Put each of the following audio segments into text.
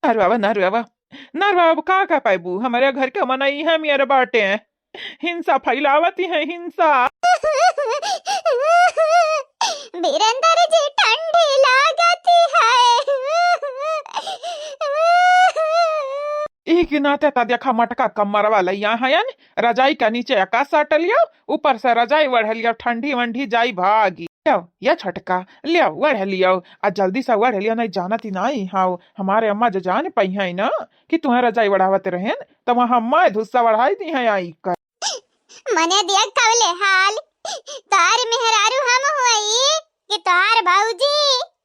नरवावा नरवावा नरवावा का पाइबू हमारे घर के मनाई है मेरे बाटे हैं हिंसा फैलावती है हिंसा। बीरेंद्र जी ठंडी लागती है। एक नाते ता देखा मटका कमर वाला यहाँ है रजाई का नीचे आकाश साट लिया ऊपर से रजाई बढ़ लिया ठंडी वंडी जाई भागी या छटका लिया वढ़ लिया आ जल्दी से वढ़ लिया नहीं जानती नहीं हाँ हमारे अम्मा जो जान पाई है ना कि तुम्हें रजाई बढ़ावते रहे तो वहाँ अम्मा धुस्सा बढ़ाई दी है आई कर मने देख कवले हाल तार मेहरारू हम हुई कि तार भाऊजी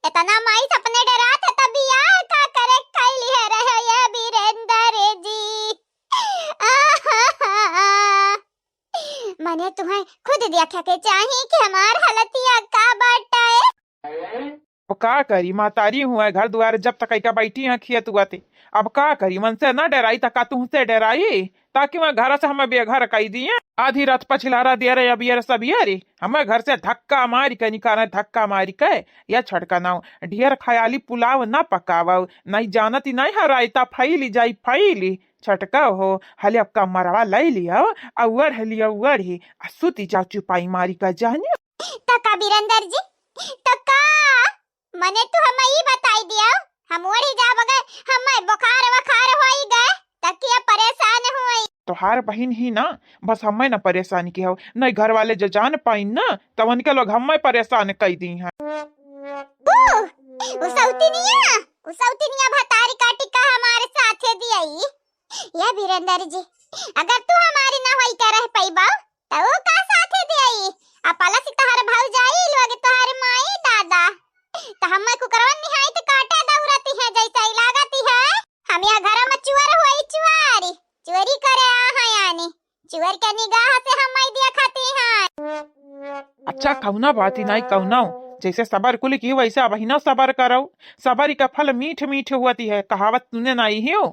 इतना माई सपने डरा था तब यार का करे कैली है रहे ये बीरेंद्र जी। मने तुम्हें खुद देखा के चाहिए कि हमार हालतिया का बाटे। का करी मातारी हुआ घर द्वार जब तक का बैठी है खियत हुआ थे अब का करी मन से न डराई तका तुमसे डराई ताकि मैं घर से हमें बेघर कही दिए आधी रात पछिलारा दे रहे अब ये सब यारी हमें घर से धक्का मारी के निकाले धक्का मारी के या छटका ना ढेर खयाली पुलाव न पकावा नहीं जानती नहीं हरायता फैली जाई फैली छटका हो हले अब का मरवा ले लिया अवड़ लिया उड़ ही सुती जाओ चुपाई मारी का जाने तका बीरेंद्र जी तका मने तो हमें ही बताई दिया हम ओढ़ी जा बगैर हमें बुखार वखार होई गए तकिया परेशान हुई तोहार बहन ही ना बस हमें न परेशान की हो नहीं घर वाले जो जान पाई ना तो उनके लोग हमें परेशान कर दी हैं। उसौतिनिया भतारी काटी का हमारे साथे दियाई ये बीरेंद्र जी अगर तू हमारी ना होई का रह पाईबा तो वो का साथे दियाई अपला से तोहर भाऊ जाई लोगे तोहर माई दादा तो हमें कुकरवन निहाई तो काटा दौड़ती है जैसा ही लागती है हम यहाँ घर में चुअर हुई चुआरी चोरी करे आ यानी चुअर के निगाह से हम नहीं देखती हैं। अच्छा कौना बात ही नहीं कौना जैसे सबर कुल की वैसे अब ना सबर करो सबर का फल मीठ मीठ हुआती है कहावत सुने नहीं हो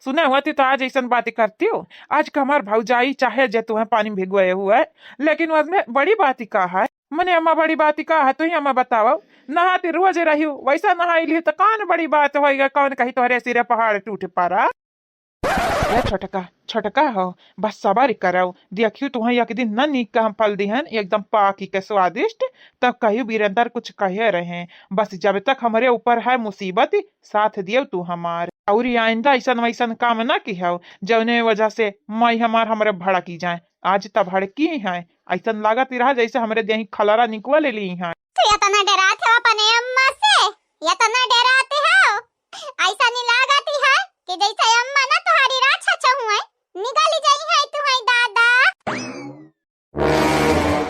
सुने हुआ थी तो आज ऐसा बातें करती हो आज का हमार भौजाई चाहे जे तुम्हें पानी भिगोए हुआ है लेकिन उसमें बड़ी बात ही कहा है मने अम्मा बड़ी बात ही कहा है तो ही अम्मा बताओ नहाती रोज रही वैसा नहाई ली तो कौन बड़ी बात होगा कौन कही तोहरे सिरे पहाड़ टूट पड़ा छोटका छोटका हो बस सबर करो देखियो तुम्हें एक दिन न नीक का हम फल दी हैं एकदम पाकी के स्वादिष्ट तब कहियो बीरेंद्र कुछ कहे रहे बस जब तक हमारे ऊपर है मुसीबत साथ दियो तू हमार और आइंदा ऐसा वैसन काम न की हो जौने वजह से माई हमारे भड़की जाए आज तब भड़की है ऐसा लागत रहा जैसे हमारे देही खलरा निकल ली है। तो या तना डराते हो अपने अम्मा से या तना डराते हो ऐसा नहीं लागती है कि जैसे अम्मा ना तुम्हारी राछा छहुए निकाली जाई है तुम्हारी दादा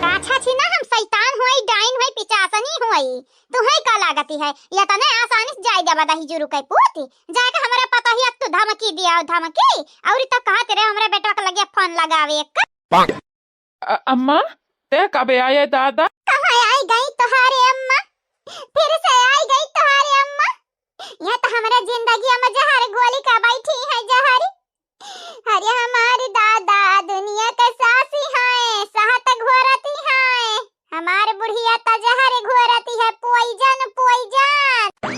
राछा छी ना हम शैतान होई डाइन होई पिचासनी होई तुम्हें का लागती है या तना आसानी से जाई देबा दही जुरु के पूती जाके हमरा पता ही अब तो धमकी दिया धमकी और तो कहा तेरे हमरा बेटा के लगे फोन लगावे एक अम्मा ते कब आए दादा कहाँ आई गई तुम्हारी अम्मा फिर से आई गई तुम्हारी अम्मा यह तो हमारा जिंदगी में जहर गोली का बैठी है जहर अरे हमारी दादा दुनिया का सासी है सहत घोरती है हमारे बुढ़िया तो जहर घोरती है पॉइजन पॉइजन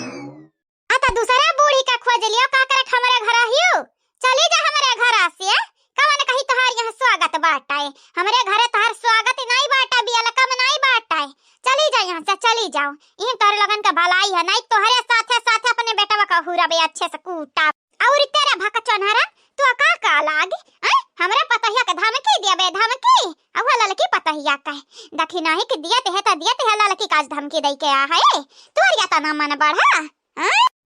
आता दूसरा बूढ़ी का खोज लियो का करे हमारे घर हियो चली जा हमारे घर से कवन कही तोहार यहाँ स्वागत बाटा है हमारे घर तोहार स्वागत नहीं बाटा बियाला कम नहीं बाटा है चली जा यहाँ से चली जाओ इन तोरे लगन का भलाई है नहीं तोहरे साथे साथे अपने बेटा का हुरा बे अच्छे से कूटा और तेरे भका चोनहरा तू का लागे हमरा पतहिया के धमकी दिया बे धमकी अब ललकी पतहिया का देखी नहीं कि दिया ते है दिया ते ललकी काज धमकी दई के आ है तोर या तना मन बढ़ा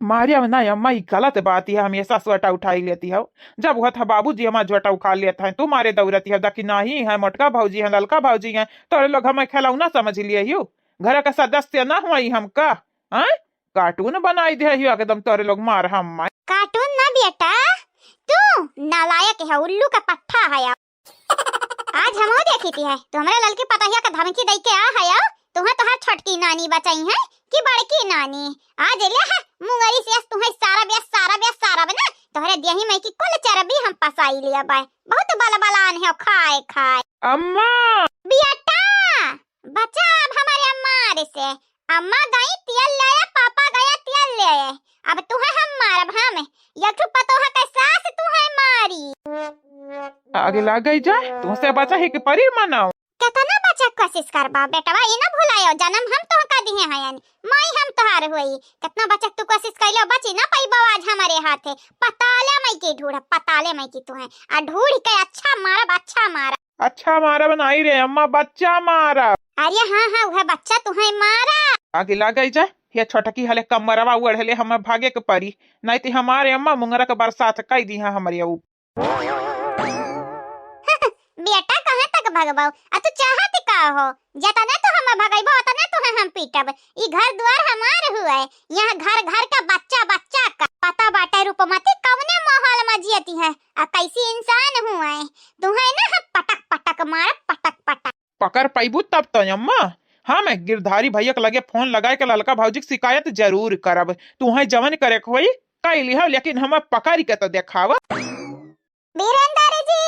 मारिया ना अम्मा ही गलत बात है हमेशा स्वटा उठाई लेती है जब हुआ था बाबूजी हमारा जोटा उखा लेता है तुम्हारे दौड़ती है दकी नहीं है मोटका भाजी है ललका भाजी है तो लोग हमें खिलौना समझ लिए यू घर का सदस्य ना हुआ हमका कार्टून बनाई दे एकदम तोरे लोग मार हम कार्टून ना बेटा तू नालायक है उल्लू का पट्टा है आज हम देखी थी है तुम्हारे ललकी पतहिया का धमकी दई के आ है तुम्हें तोहार छोटकी नानी बचाई है कि बड़की नानी आज ले है मुंगरी से तुम्हें सारा बना तोहरे देही में की कुल चरबी हम पसाई लिया बाय बहुत बल बलान है खाए खाए अम्मा बेटा बच्चा अब हमारे अम्मा से, अम्मा गई तेल ले आए, पापा गया तेल ले आए, अब तू है हम मारब हम एक ठो पतो है कैसा से तू है मारी। आगे लग गई जाए तुमसे बचा ही के परी मनाओ। कितना बच्चा कोशिश करबा बेटवा, ये ना भुलायो जन्म हम तो का दिए हैं यानी माई हम तोहार होई। कितना बच्चा तू कोशिश कइलो बची ना पाइबा आज हमारे हाथे। पताले मई के ढूढ़, पताले मई की तू है आ ढूढ़ के अच्छा मारब, अच्छा मारब। अच्छा मारा बनाई रे अम्मा, बच्चा मारा। अरे हाँ हाँ वह बच्चा तू है मारा। आगे लग गई जाए ये छोटकी हले कमरवा उड़ले हम भागे के परी, नहीं तो हमारे अम्मा मुंगरा के बरसात कई दी है हमारे ऊ। बेटा कहाँ तक भगबाऊ, आ तू चाहत का हो जतना तो हम भगाइबो उतना तो हम पीटब। ई घर द्वार हमार हुआ है, यहाँ घर घर का बच्चा बच्चा का पता बाटे रूपमती कवने माहौल में जियती है आ कैसी इंसान हुआ है। तू है ना हम पटक पटक मार, पटक पटक पकड़ पैबू तब तो अम्मा। हाँ मैं गिरधारी भैया के लगे फोन लगाए के ललका भौजी की शिकायत जरूर करब। तू है जवन करे होई कई लिहा, लेकिन हम पकड़ के तो देखाव। बीरेंद्र जी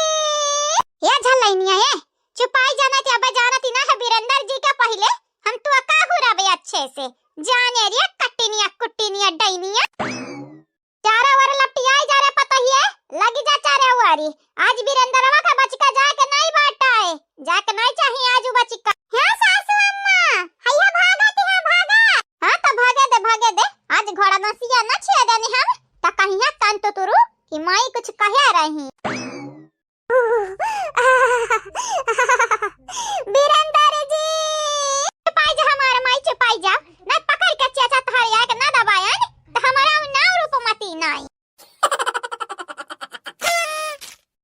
ये झलैनिया है, चुपाई जाना थी अब जाना थी ना है बीरेंद्र जी के पहले हम तो का हो रहा अच्छे से जाने रे कट्टीनिया कुट्टीनिया डैनिया चारा वार लपटियाई जा रे पता ही है लगी जा चारे वारी। आज बीरेंद्रवा का बचका जाके नहीं बाटा है, जाके नहीं चाहिए आज बचका। हां सासू अम्मा हैया भागत है भागा। हां तो भागे दे आज घोड़ा नसिया न छे देनी हम त कहिया तन तो तुरु कि माई कुछ कहे रही। बीरेंद्र जी चुपाई जा हमारा माई चुपाई जा न पकड़ के चाचा तहरिया के ना दबाया तो हमारा नाम रूपमती नहीं।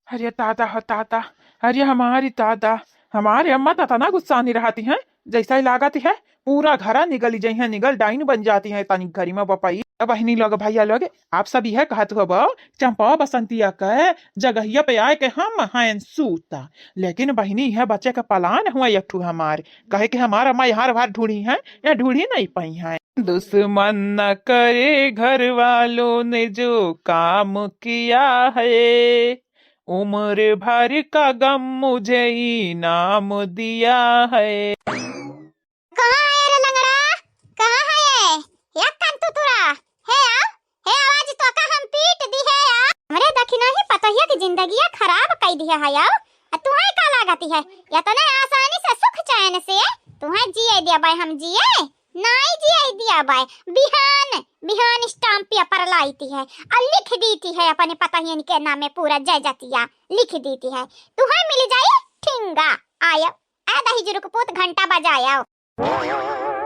अरे ताता हो ताता, अरे हमारी ताता, हमारे अम्मा ताता ना गुस्सा नहीं रहती हैं, जैसा ही लागती है पूरा घरा निगल जाइ है, निगल डाइन बन जाती है तनी घरी में बपाई। बहनी लोग भैया लोग आप सब यह कहत हो चंपा बसंतिया के जगहिया पे आए के हम हैं सूता, लेकिन बहनी है बच्चे का पलान हुआ एक ठू हमार कहे कि हमारा अम्मा यहाँ बार ढूंढी है या ढूंढी नहीं पाई है। दुश्मन न करे घर वालों ने जो काम किया है, उम्र भर का गम मुझे इनाम दिया है। कहाँ है रे लंगड़ा, कहाँ है या कंतु तुरा है आओ है आवाज तो का हम पीट दी है यार। हमरे दखिना ही पता है कि जिंदगी खराब कई दी है यार। तू है का लागती है या तो ना आसानी से सुख चैन से तू है जिए दिया भाई हम जिए नहीं जिए दिया भाई। बिहान बिहान स्टाम्प पेपर लाईती है और लिख देती है अपने पता ही के नाम में पूरा जय जातिया लिख देती है। तू है मिल जाए ठिंगा आया आधा ही जुरुक पुत घंटा बजाया।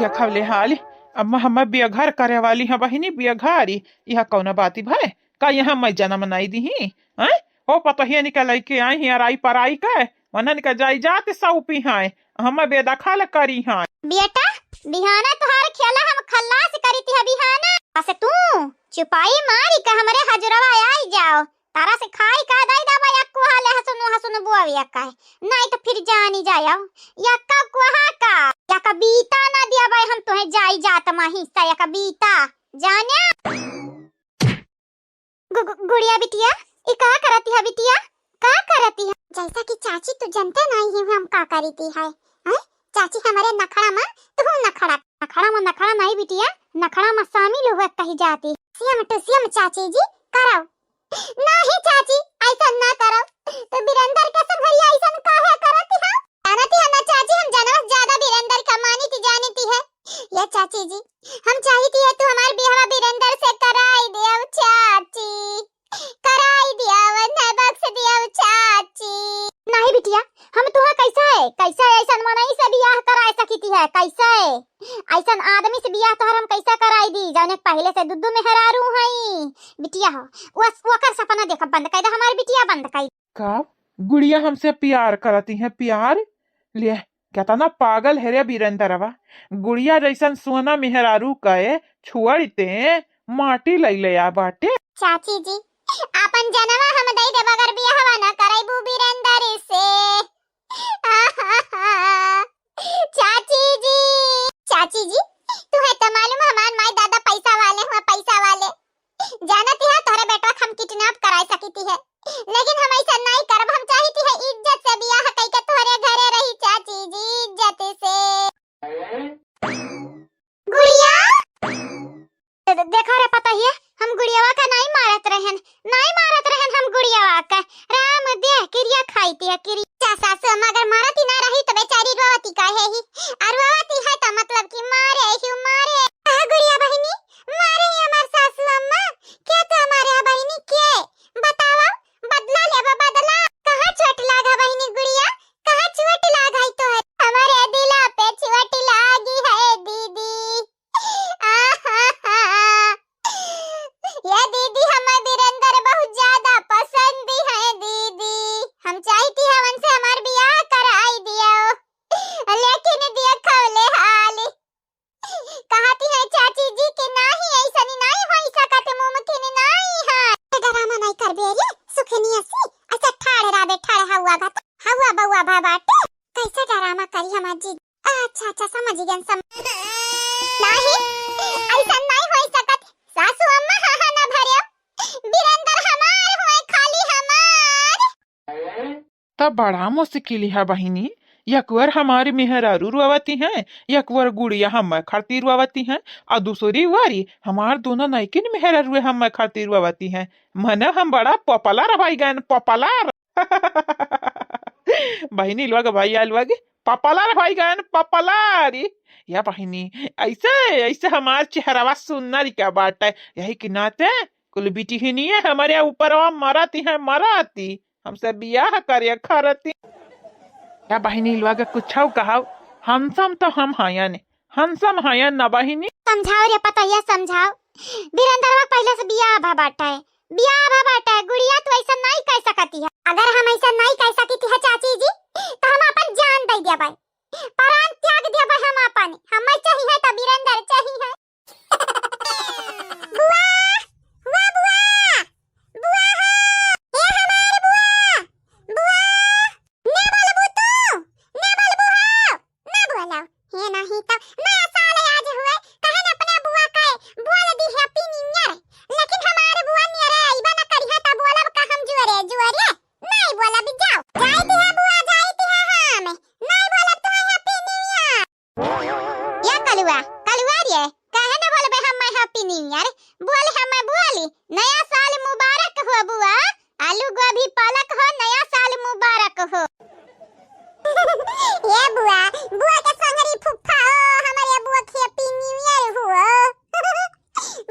या खवले हाल अम्मा हम बेघर करे वाली है बहिनी बेघरी यह कौन बाती भाई का यहाँ मैं जन्म नहीं दी हैं हो पता ही निकल के आई हैं राई पराई का वना निकल जाई जाते सौपी हैं हम बेदखल करी हैं। बेटा बिहाना तुहार खेला हम खल्लास करी थी बिहाना बस तू चुपाई मारी का हमरे हजरवा आई जाओ तारा से खाई का दाई दाबा यक्को हाले हसुन बुआ यक्का नहीं तो फिर जानी जायो यक्का कुहा का यक्का बीता ना दिया भाई हम तोहे जाई जात मा हिस्सा यक्का बीता जाने। गुड़िया बिटिया ई का करती है बिटिया का करती है जैसा कि चाची तू जानते नहीं है हम का करती है चाची हमारे नखड़ा में तू नखड़ा नहीं बिटिया नखड़ा में शामिल हुआ कही जाती सियम चाची जी कराओ नहीं चाची ऐसा ना करो तो बीरेंद्र के सब भैया ऐसा काहे करती है जानती है ना चाची हम जनवा ज्यादा बीरेंद्र का मानी थी जानी थी है ये चाची जी हम चाहती है तू हमारे बियाह बीरेंद्र से कराई दिया चाची कराई दिया वरना बख्श दिया चाची। नहीं बिटिया हम तुहा कैसा है ऐसा मनाई से बियाह कराए सकीती है कैसा है ऐसा आदमी से बियाह तोहर हम कैसा कराई दी जाने पहले से दुद्दू में हरारू हई बिटिया हो वो कर सपना देख बंद कर दे हमारी बिटिया बंद कर का गुड़िया हमसे प्यार करती है प्यार ले कहता ना पागल है रे बीरेंद्रवा गुड़िया जैसन सोना मेहरारू कहे छुअड़ते माटी ले आ बाटे। चाची जी अपन जनवा हम दई दे बगर बियाहवा ना कराइबू बीरेंद्र से चाची जी तू है तो मालूम हमार माई दादा पैसा वाले जानती है तोहरे बेटा हम किडनैप कराई सकीती है लेकिन हम ऐसा नहीं करब हम चाहती है इज्जत से बियाह कई के तोहरे घरे रही चाची जी इज्जत से। कैसे ड्रामा करी हमार जी। अच्छा अच्छा समझ गए नहीं ऐसा नहीं हो सकत। सासू अम्मा हाहा ना भरियो वीरेंद्र हमार होए खाली हमार। तब बड़ा मुश्किल है बहिनी। यकवर हमारी मेहरारू रुआवती हैं, यकवर गुड़िया हम खातिर रुआवती हैं, और दूसरी वारी हमार दोनों नैकिन मेहरारू हम खातिर रुआवती हैं। मन हम बड़ा पॉपुलर भाई गन पॉपुलर। बहिनी लोग भैया लोग पॉपुलर भाई गन पॉपुलर। या बहिनी ऐसे ऐसे हमार चेहरावा सुनना क्या बात है, यही कि नाते कुल बिटी ही नहीं है हमारे ऊपर मराती है मराती हमसे बियाह करे खरती। या बहिनी लोग कुछ कहा हंसम तो हम हयन हंसम हयन ना बहिनी। समझाओ रे पता ये समझाओ वीरेंद्र पहले से बियाह बाटा है गुड़िया तो ऐसा नहीं कह सकती है। अगर हम ऐसा नहीं कह सकती है चाची जी तो हम अपन जान दे दिया भाई प्राण त्याग दिया भाई हम अपन हमें चाहिए तो वीरेंद्र चाहिए। बुआ हुआ बुआ बुआ हो ए हमारे बुआ बुआ ने बोलबू तू ने बोलबू हो ना बोलाओ हे नहीं तो नया साल आज हुए कहे ना अपने बुआ का बोल दी हैप्पी न्यू ईयर। लेकिन हमारे बुआ ने रे इबा ना करी है तो बोलब का हम जुअरे नहीं बोला भी जाओ जाईती है बुआ जाईती है हम नहीं बोलब तो हैप्पी न्यू ईयर। या कलुआ रे कहे ना बोलबे हम हैप्पी न्यू ईयर बोल हम बोली नया साल मुबारक हो बुआ आलू गोभी पालक हो नया साल मुबारक हो। ये बुआ बुआ के संगरी फुफ्फा हो हमारे बुआ के हैप्पी न्यू ईयर हुआ।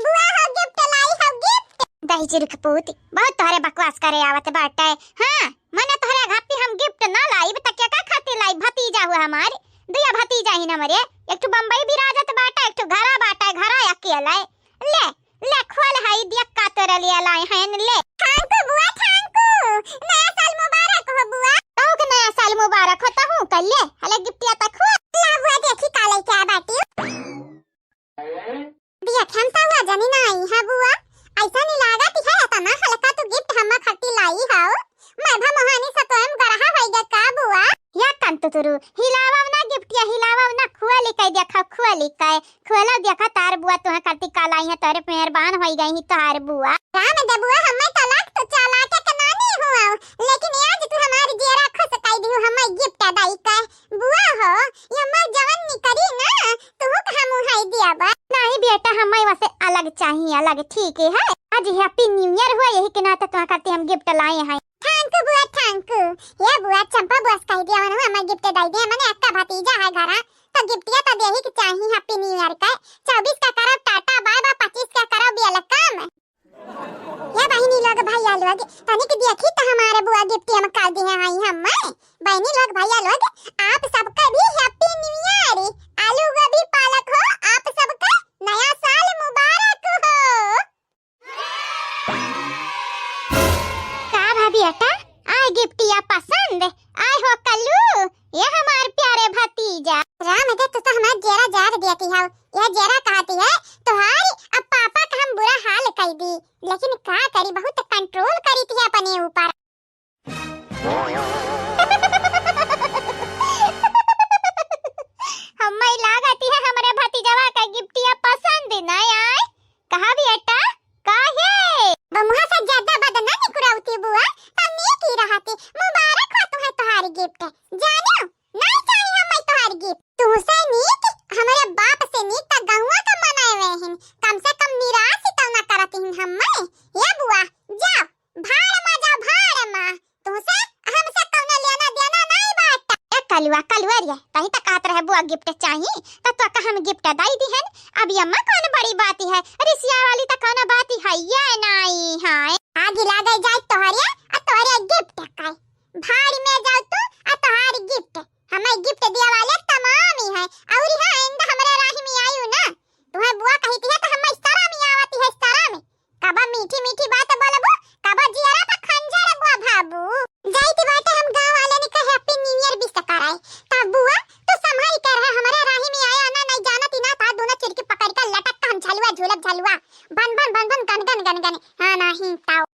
बुआ हो गिफ्ट लाई हो गिफ्ट दही चिरक पूत बहुत तोहरे बकवास करे आवत बाटे। हां मने तोहरे घापी हम गिफ्ट ना लाई त क्या का खातिर लाई भतीजा हुआ हमारे दुया भतीजा ही ना मरे एक तो बम्बई बिराजत बाटा एक तो घरा बाटा घरा अकेला ले ले खोल हाई दिया का तोरा ले लाई हन ले। थैंक यू बुआ थैंक यू नया साल मुबारक हो बुआ। तो नया साल मुबारक हो तो हूं कल ले हले गिफ्ट या तक हुआ ला बुआ देखी काले क्या बाटी दिया खेमता हुआ जानी ना आई है बुआ ऐसा नहीं लागत है तना हल्का तो गिफ्ट हम खट्टी लाई हाउ मैं भा मोहानी से तो हम गरहा होइगा का बुआ या कंतुरु हिलावा ना गिफ्ट या हिलावा ना खुआ लिकाई देखा खुआ लिकाई खुला देखा तार बुआ तो खट्टी कालाई है तारे मेहरबान होई गई तार बुआ राम दे बुआ हमें तलाक तो चला के कनानी हुआ लेकिन आज तू हमारी जेरा खुश काई दियो हमें गिफ्ट दाई का बुआ हो ये मैं जवन नी करी ना तू हम हाई दिया बा नहीं बेटा हमें वैसे अलग चाहिए अलग ठीक है आज हैप्पी न्यू ईयर हुआ यही के नाते तो करते हम गिफ्ट लाए हैं। थैंक यू बुआ थैंक यू ये बुआ चंपा बुआ कह दिया मैंने हमें गिफ्ट दे दिया मैंने अक्का भतीजा है घरा तो गिफ्ट या तो देही के चाहिए हैप्पी न्यू ईयर का 24 का करो टाटा बाय बाय 25 का करो वेलकम। या बहिनी लोग भैया लोग तनिक देखी तो हमारे बुआ गिफ्ट हम कर दिए हैं हम बहिनी लोग भैया लोग आप सबका भी हैप्पी न्यू ईयर आलू गोभी पालक हो आप सबका नया साल मुबारक हो। का भाभी अटा आए गिफ्ट या पसंद आए हो कल्लू ये हमारे प्यारे भतीजा राम दे तो हमारे जेरा जार देती है ये जेरा कहती है तुम्हारी अब पापा का हम बुरा हाल कर दी लेकिन का करी बहुत कंट्रोल करी थी अपने ऊपर। हमें लागती है हमारे भतीजवा का गिफ्ट या पसंद नहीं आए कहा भी अटा काहे बमुहा से ज्यादा बदनामी कुराउती बुआ तन्नी की रहती मुबारक हो तुम्हें तुम्हारी गिफ्ट जानो नहीं चाहिए हमें तुम्हारी गिफ्ट तुमसे नीक हमारे बाप से नीक ता गहुआ का मनाए हुए हैं कम से कम निराश तो ना करती हैं हमें ये बुआ जाओ भाड़ मां तुमसे हमसे कौन लेना देना नहीं बात ए कलुआ रे तही तक कहत रहे बुआ गिफ्ट चाहिए तो का हम गिफ्ट दई दी है अब यम्मा कौन बड़ी बात है रिसिया वाली तक कौन बात है ये नहीं है आगे ला गई जाए तोहरे गिफ्ट का भाड़ में जाओ तू तोहारी गिफ्ट हमें गिफ्ट दिया वाले तमाम ही है और हां इंद हमरे राही में आयु ना तुम्हें बुआ कहती है तो हम इस तरह में आवती है इस तरह में कबा मीठी मीठी बात बोलबो कबा जियारा पर खंजर बुआ भाबू जाईती बात हम गांव वाले ने कहे हैप्पी न्यू ईयर विश कराए तब बुआ तो संभाल कर रहा हमारे राही में आया ना नहीं जानती ना था दोनों चिड़की पकड़ कर लटक कर हम झलुआ झूलब झलुआ बन गन गन गन हां नहीं ताऊ।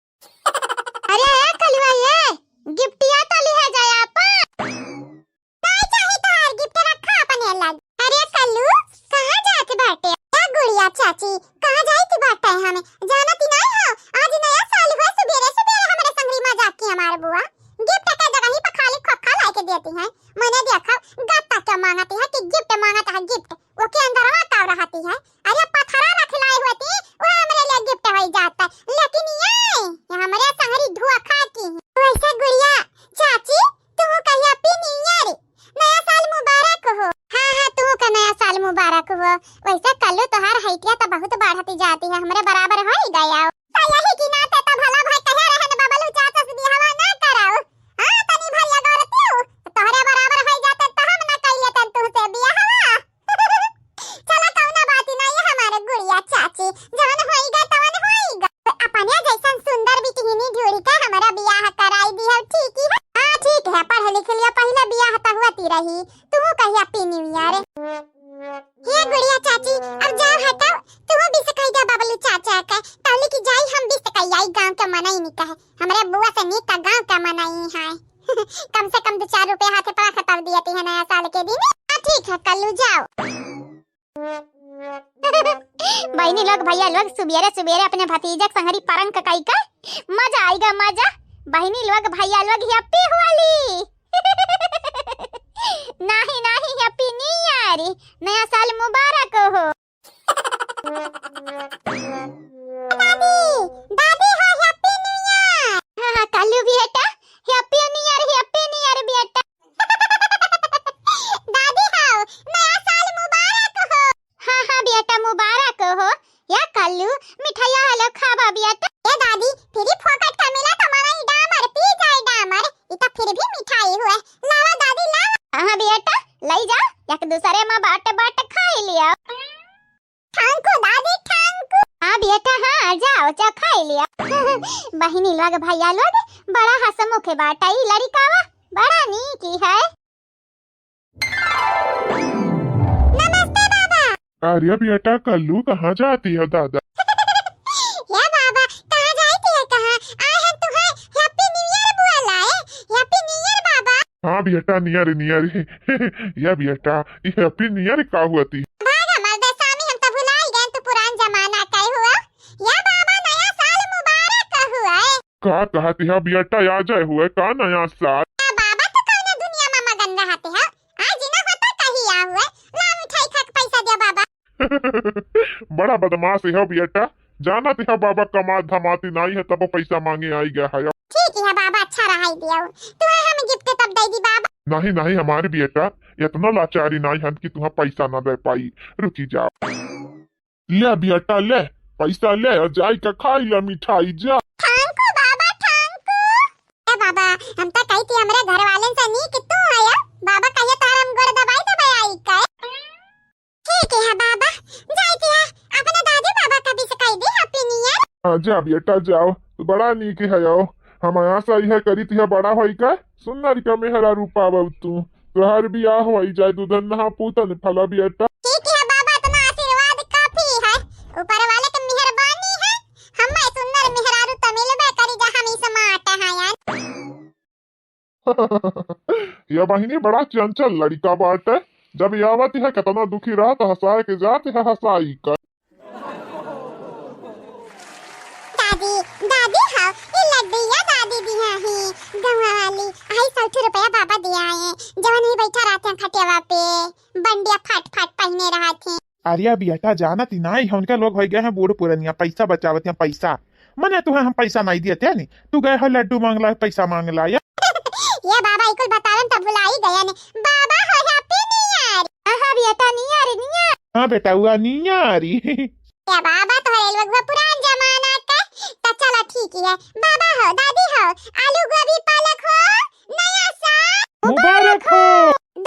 अरे कलुआ ये गिफ्ट या तो ले जाए आप कालू कहाँ जात बाटे क्या गुड़िया चाची कहाँ जाइत बाटे हमें जानती नहीं हो आज नया साल हुआ सुबेरे सुबेरे हमारे संगरी मजाक की हमार बुआ गिफ्ट के जगह ही पर खाली खोखा ला के देती है मैंने देखा गत्ता क्या मांगती है कि गिफ्ट मांगता है गिफ्ट वो के अंदर का रहती है अरे पथरा रख लाई होती वो हमारे लिए गिफ्ट हो जाता लेकिन ये हमारे संगरी धुआ खाती है वैसे गुड़िया चाची तू कहिया हैप्पी न्यू ईयर नया साल मुबारक हो हाँ तू का नया साल मुबारक हो वैसे कल्लू तोहार हैतिया तो बहुत बढ़ती जाती है हमरे बराबर हो ही गया तो यही की ना ते भला भाई कहे रहन बबलू चाचा से बियाह ना कराओ हां तनी भैया गलती हो तोहरे बराबर हो जाते तो हम ना कह लेते तू से बियाह चला कौना बात नहीं हमारे गुड़िया चाची जवन होईगा तवन होईगा अपने जैसन सुंदर बिटिनी ढूंढ के हमारा बियाह कराई दी है ठीक है हां ठीक है पढ़ लिख लिया पहले बियाह तो होती रही तू कहिया हैप्पी न्यू ईयर हे गुड़िया चाची अब जाओ हटाओ तू भी से कह दे बबलू चाचा का ताली की जाई हम भी से कह आई गांव का मनाई नहीं कहे हमारे बुआ से नी का गांव का मनाई है कम से कम 2-4 रुपए हाथे पर खतर दिए हैं नया साल के दिन हां ठीक है कल्लू जाओ बहनी लोग भैया लोग सुबेरे सुबेरे अपने भतीजे संगरी परंग ककाई का मजा आएगा मजा बहनी लोग भैया लोग हैप्पी होली नहीं नहीं हैप्पी न्यू ईयर नया साल मुबारक हो दादी हो हैप्पी न्यू ईयर हां कल्लू बेटा हैप्पी न्यू ईयर बेटा दादी हो नया साल मुबारक हो हां बेटा मुबारक हो या कल्लू मिठाई हलो खावा बेटा ए दादी फिर फोकट का मिला तुम्हारा ही डामर पी जाए डामर इता फिर भी मिठाई हुए लावा दादी लावा हां बेटा लई जा एक दूसरे में बाटे बाटे खाई लिया थैंक यू दादी थैंक यू हां बेटा हां जाओ जा खाई लिया बहिनी लोग भैया लोग बड़ा हसमुख बाटाई लड़कावा बड़ा नीकी है नमस्ते बाबा अरे बेटा कल्लू कहाँ जाती है दादा या बाबा कहाँ जाती है कहाँ आए हैं तुम्हें हैप्पी न्यू ईयर बुआ लाए हैप्पी न्यू ईयर बाबा हाँ बेटा नियर नियर या बेटा ये हैप्पी नियर का हुआ थी भाग हमार देसामी हम तो भुला ही गए तू पुरान जमाना का हुआ या बाबा नया साल मुबारक हुआ है का कहती है बेटा आ जाए हुए का नया साल या बाबा तो कौन दुनिया में मगन रहते हैं आज ना होता कहीं आ हुआ ला मिठाई खा के पैसा दे बाबा बड़ा बदमाश है बेटा जाना है बाबा कमा धमाती नहीं है तब पैसा मांगे आई गया है ठीक है बाबा अच्छा रहा ही दिया तू हम गिफ्ट तब दे दी बाबा नहीं नहीं हमारी बेटा इतना लाचारी नहीं है कि तुम्हें पैसा न दे पाई रुकी जाओ ले बेटा ले पैसा ले और जाई का खाई ले मिठाई जा थैंक यू बाबा थैंक यू ए बाबा हम तो कही थी हमरे घर वाले से नहीं कि तू आया बाबा कहिए तार हम गोड़ दबाई आई का ठीक है बाबा जाती है अपने दादी बाबा का भी से कह दे हैप्पी न्यू ईयर जा बेटा जाओ बड़ा नीक है आओ हम यहाँ सही है करी थी बड़ा होई का सुंदर का मेहरा रूपा बब तू तोहर बियाह होई जाए दूधन नहा पूतन फला बेटा ठीक है बाबा तुम्हारा आशीर्वाद काफी है ऊपर वाले की मेहरबानी है हमें सुंदर मेहरारू तो मिलबे करी जा हम इस माटा है यार यह बहिनी बड़ा चंचल लड़का बाटे जब यावती है कितना दुखी रहा तो हंसाए के जाते है हंसाई का दादी दादी हाँ ये लड्डू या दादी दिया है गवा वाली आई 100 रुपया बाबा दिया है जवन ही बैठा रहते हैं खटियावा पे बंडिया फट फट पहने रहा थे अरे बेटा जाना ती नहीं है उनका लोग हो गए हैं बूढ़ पुरनिया पैसा बचावत हैं पैसा मने तुम्हें हम पैसा नहीं दिए नहीं तू गए हो लड्डू मांगला पैसा मांगला या ये बाबा इकुल बतावन तब भुला ही गया ने बाबा हो हैप्पी न्यू ईयर हां बेटा न्यू ईयर हाँ बेटा हुआ नियारी या बाबा तो रेलवे वो पुरान जमाना का तो चलो ठीक है बाबा हो दादी हो आलू गोभी पालक हो नया साल मुबारक हो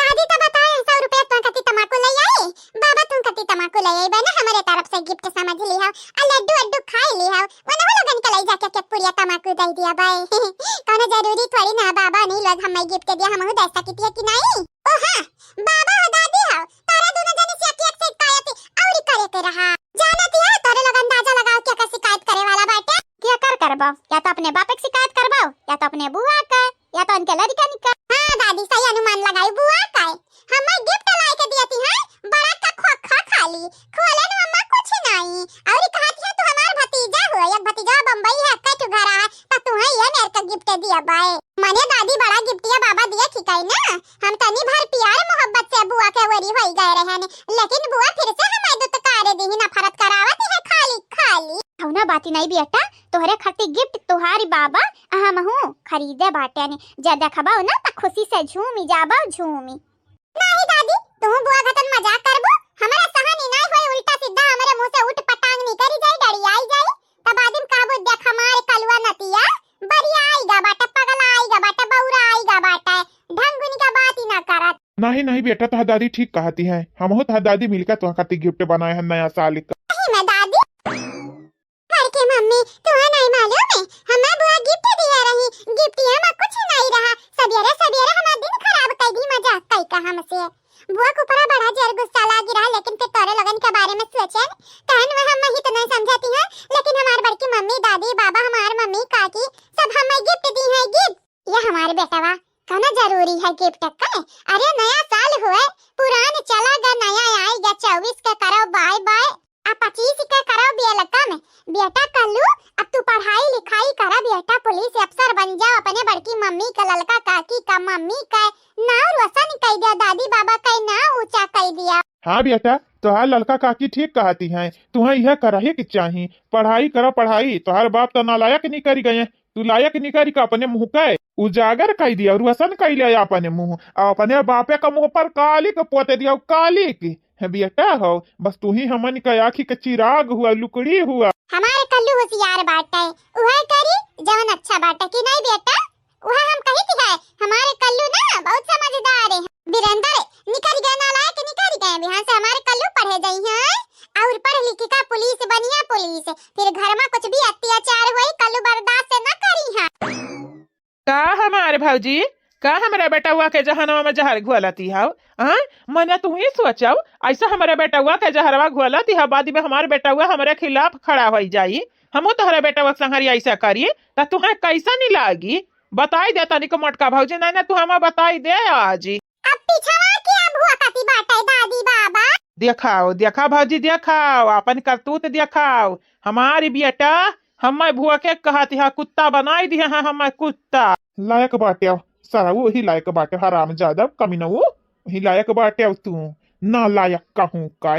दादी तो बताए 100 रुपया तुम कति तमाकू ले आई बाबा तुम कति तमाकू ले आई बना हमारे तरफ से गिफ्ट समझ ली हो और लड्डू अड्डू खाई ली हो वना वो लोगन के ले जाके के पुड़िया तमाकू दे दिया भाई कौन जरूरी थोड़ी ना बाबा नहीं लोग हमें गिफ्ट दिया हम दे सकती है कि नहीं ओ हां बाबा हो दादी हो तारा दोनों जने से एक से कायती और करे के रहा जानती है तोरे लोग अंदाजा लगाओ क्या का शिकायत करे वाला बाटे क्या करबाओ या तो अपने बाप की शिकायत करबाओ या तो अपने बुआ हम तनी भर प्यार मोहब्बत से बुआ के वरी होई गए रहे ने, लेकिन बुआ फिर से हमें दुत्कारे दी नफरत करावत है खाली खाली। हौना बाती नहीं बेटा, तोहरे खातिर गिफ्ट तोहारी बाबा हम हूँ खरीदे बाटे ने, जब देखबा ना त खुशी से झूमी जाबा झूमी। नहीं दादी, तुम बुआ घतन मजाक करबो, हमरा सहनी नहीं होई, उल्टा सीधा हमरे मुंह से उठ पटांग नहीं करी जाई, डरी आई जाई, तब आदिम कहबो देख हमारे कलवा नतिया बढ़िया आईगा बाटा, पगला आईगा बाटा, बौरा आईगा बाटा, ढंगुनी का बात ही ना करत। नहीं नहीं बेटा, तुहार दादी ठीक कहती है, हम हो तुहार दादी मिलकर तुहार खातिर गिफ्ट बनाए हैं नया साल का। नहीं मैं दादी घर के मम्मी, तुम्हें नहीं मालूम है हमें बुआ गिफ्ट दिया रही, गिफ्ट हम कुछ नहीं रहा, सवेरे सवेरे हमारा दिन खराब कर दी, मजाक कई का हमसे। बुआ को परा बड़ा जर गुस्सा लगी रहा, लेकिन फिर तोरे लगन के बारे में सोचे कहन में हम ही तो नहीं समझाती हैं, लेकिन हमारी बड़की मम्मी दादी बाबा हमार मम्मी काकी सब हमें गिफ्ट दी है। गिफ्ट ये हमारे बेटवा कहना जरूरी है गिफ्ट का। अरे नया साल हुए, पुरान चला गया, नया आएगा, 24 का करो बाय बाय, अब 25 का करो बेलका में। बेटा कल्लू अब तू पढ़ाई लिखाई करा बेटा, पुलिस अफसर बन जाओ, अपने बड़की मम्मी का ललका काकी का मम्मी का नाम रोशन कर दिया, दादी बाबा का नाम ऊंचा कर दिया। हाँ बेटा, तुहार लड़का काकी ठीक कहती हैं, तुम्हें यह करही की चाहिए, पढ़ाई करो पढ़ाई, तुहार बाप तो नालायक नहीं करी गए, तू लायक नहीं करी का अपने मुंह के उजागर कर दिया, रोशन कर लिया अपने मुंह, और अपने बापे का मुंह पर काली के पोते दिया, काली की है बेटा हो, बस तू ही हमन का आँखी का चिराग हुआ, लुकड़ी हुआ। हमारे कल्लू होशियार बाटा है, वह करी जवन अच्छा बाटा की नहीं बेटा, वह हम कही थी है, हमारे कल्लू ना बहुत समझदार है, बिरंदर निकल गए नालायक निकल गए, बिहान से हमारे कल्लू पढ़े गई हैं और पढ़ लिख का पुलिस बनिया पुलिस, फिर घर में कुछ भी अत्याचार हुई कल्लू बर्दाश्त न करी है। का हमारे भौजी, का हमारा बेटा हुआ के जहनवा में जहर घोलती है, मैंने तू ही सोचाओ ऐसा हमारा बेटा हुआ के जहरवा घोलती है, बाद में हमारे बेटा हुआ हमारे खिलाफ खड़ा हो जाई, हम तोहरे बेटा हुआ संहरी ऐसा करिए तो तुम्हें कैसा नहीं लागी, बताई दे तनिक मोटका भौजी, नहीं तू हमें बताई दे आज। अब पिछवा क्या बुआ कती बाटा दादी बाबा, दिखाओ दिखा भौजी दिखाओ, अपन करतूत दिखाओ, हमारी बेटा हमें भुआ के कहती है कुत्ता बनाई दिए हैं, हमें कुत्ता लायक बाटे सारा वही लायक बाटे, हराम ज्यादा कमी न वो वही लायक बाटे, तू ना लायक कहूँ का।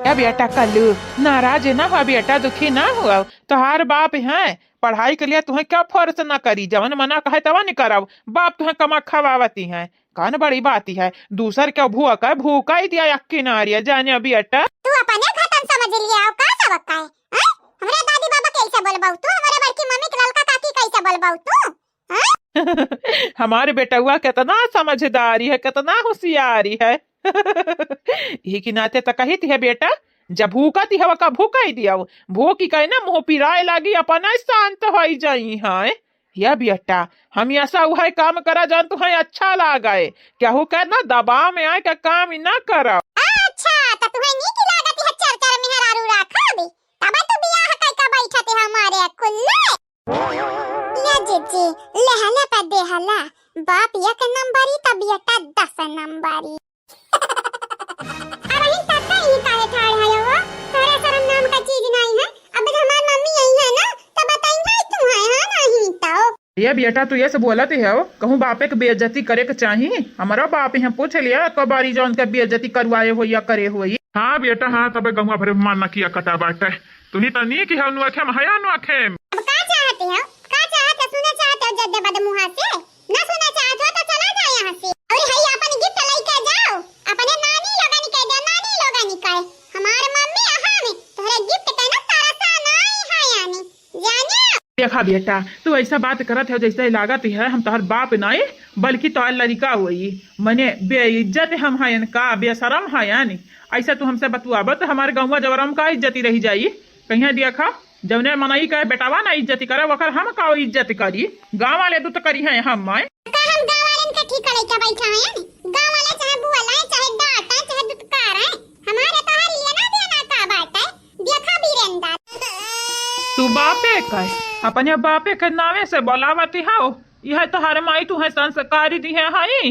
या बेटा कल्लू नाराज ना हुआ बेटा, दुखी ना हुआ, तोहार बाप है पढ़ाई के लिए तुम्हें क्या फोर्स ना करी, जवन मना कहे तवा नहीं कराओ, बाप तुम्हें कमा खवावती है, कान बड़ी बाती है, दूसर क्या भूआ का भूखा ही दिया यक्की नारिया जाने बेटा। तू अपने खतन समझ लिया हो, का सबक का है हमरा दादी बाबा कैसे बोलबाऊ तू, हमारे बड़की मम्मी के ललका काकी कैसे बोलबाऊ तू, हमारे बेटा हुआ कितना समझदारी है, कितना होशियारी है। यही के नाते तो कही थी है बेटा, जब भूखा थी हवा का भूखा ही दिया, भूखी कहे ना मुंह पिराए लगी अपना शांत हो जाई है। या बेटा हम ऐसा हुआ काम करा जान तुम्हें अच्छा लगे, क्या हो कहना दबाव में आए का काम ही ना करो। अच्छा तो तुम्हें नीक लागत है चरचर में हरारू रखा भी, तब तो बियाह कई का बैठते हमारे कुल्ले ले जीजी लहला पे देहला, बाप एक नंबरी तब बेटा 10 नंबरी। अब ही तक ही काहे ठाड़ है वो, तोरे शर्म नाम का चीज नहीं है, अब हमारी मम्मी यही है ना तो बताएंगे तुम है नहीं तो। ये बेटा तू ये से बोलते है कहूँ बापे के बेइज्जती करे के चाहिए, हमारा बाप यहाँ पूछ लिया कबारी जौन के बेइज्जती करवाए हो या करे हो। हाँ बेटा हाँ, तब गहुआ भरे मानना किया कटा बाटे, तू ही तो नहीं कि हम नुखे हया नुखे। अब का चाहते हो, का चाहते सुनना चाहते हो जद्दे बद मुहा से, ना सुनना चाहते हो तो चला जाओ यहाँ से, और हई अपन गिफ्ट लेके जाओ, अपने नानी लोगन के दे, नानी लोगन के हमार मम्मी आहा में तोरे गिफ्ट के ना तरसा नहीं है यानी जाने। देखा बेटा तू ऐसा बात करत है जैसे लागत है हम तोहर बाप नहीं बल्कि तोहर लड़का हुई, मने बेइज्जत हम है का, बेशरम है यानी, ऐसा तू हमसे बतुआब तो हमारे गाँव जवरम का इज्जती रही जाई, कहीं देखा जवने मनाई का बेटावा ना इज्जत करे वकर हम का इज्जत करी, गाँव वाले तो करी है हम गाँव वाले के ठीक करे क्या बैठा है, गाँव वाले चाहे बुआ लाए चाहे डांटे चाहे दुत्कार है, हमारे तो हर लेना देना का बात है, देखा बीरेंदा तू बापे का अपने बापे के नावे से बोलावती हो, यह तो हर माई तू है संस्कारी दी है हाई।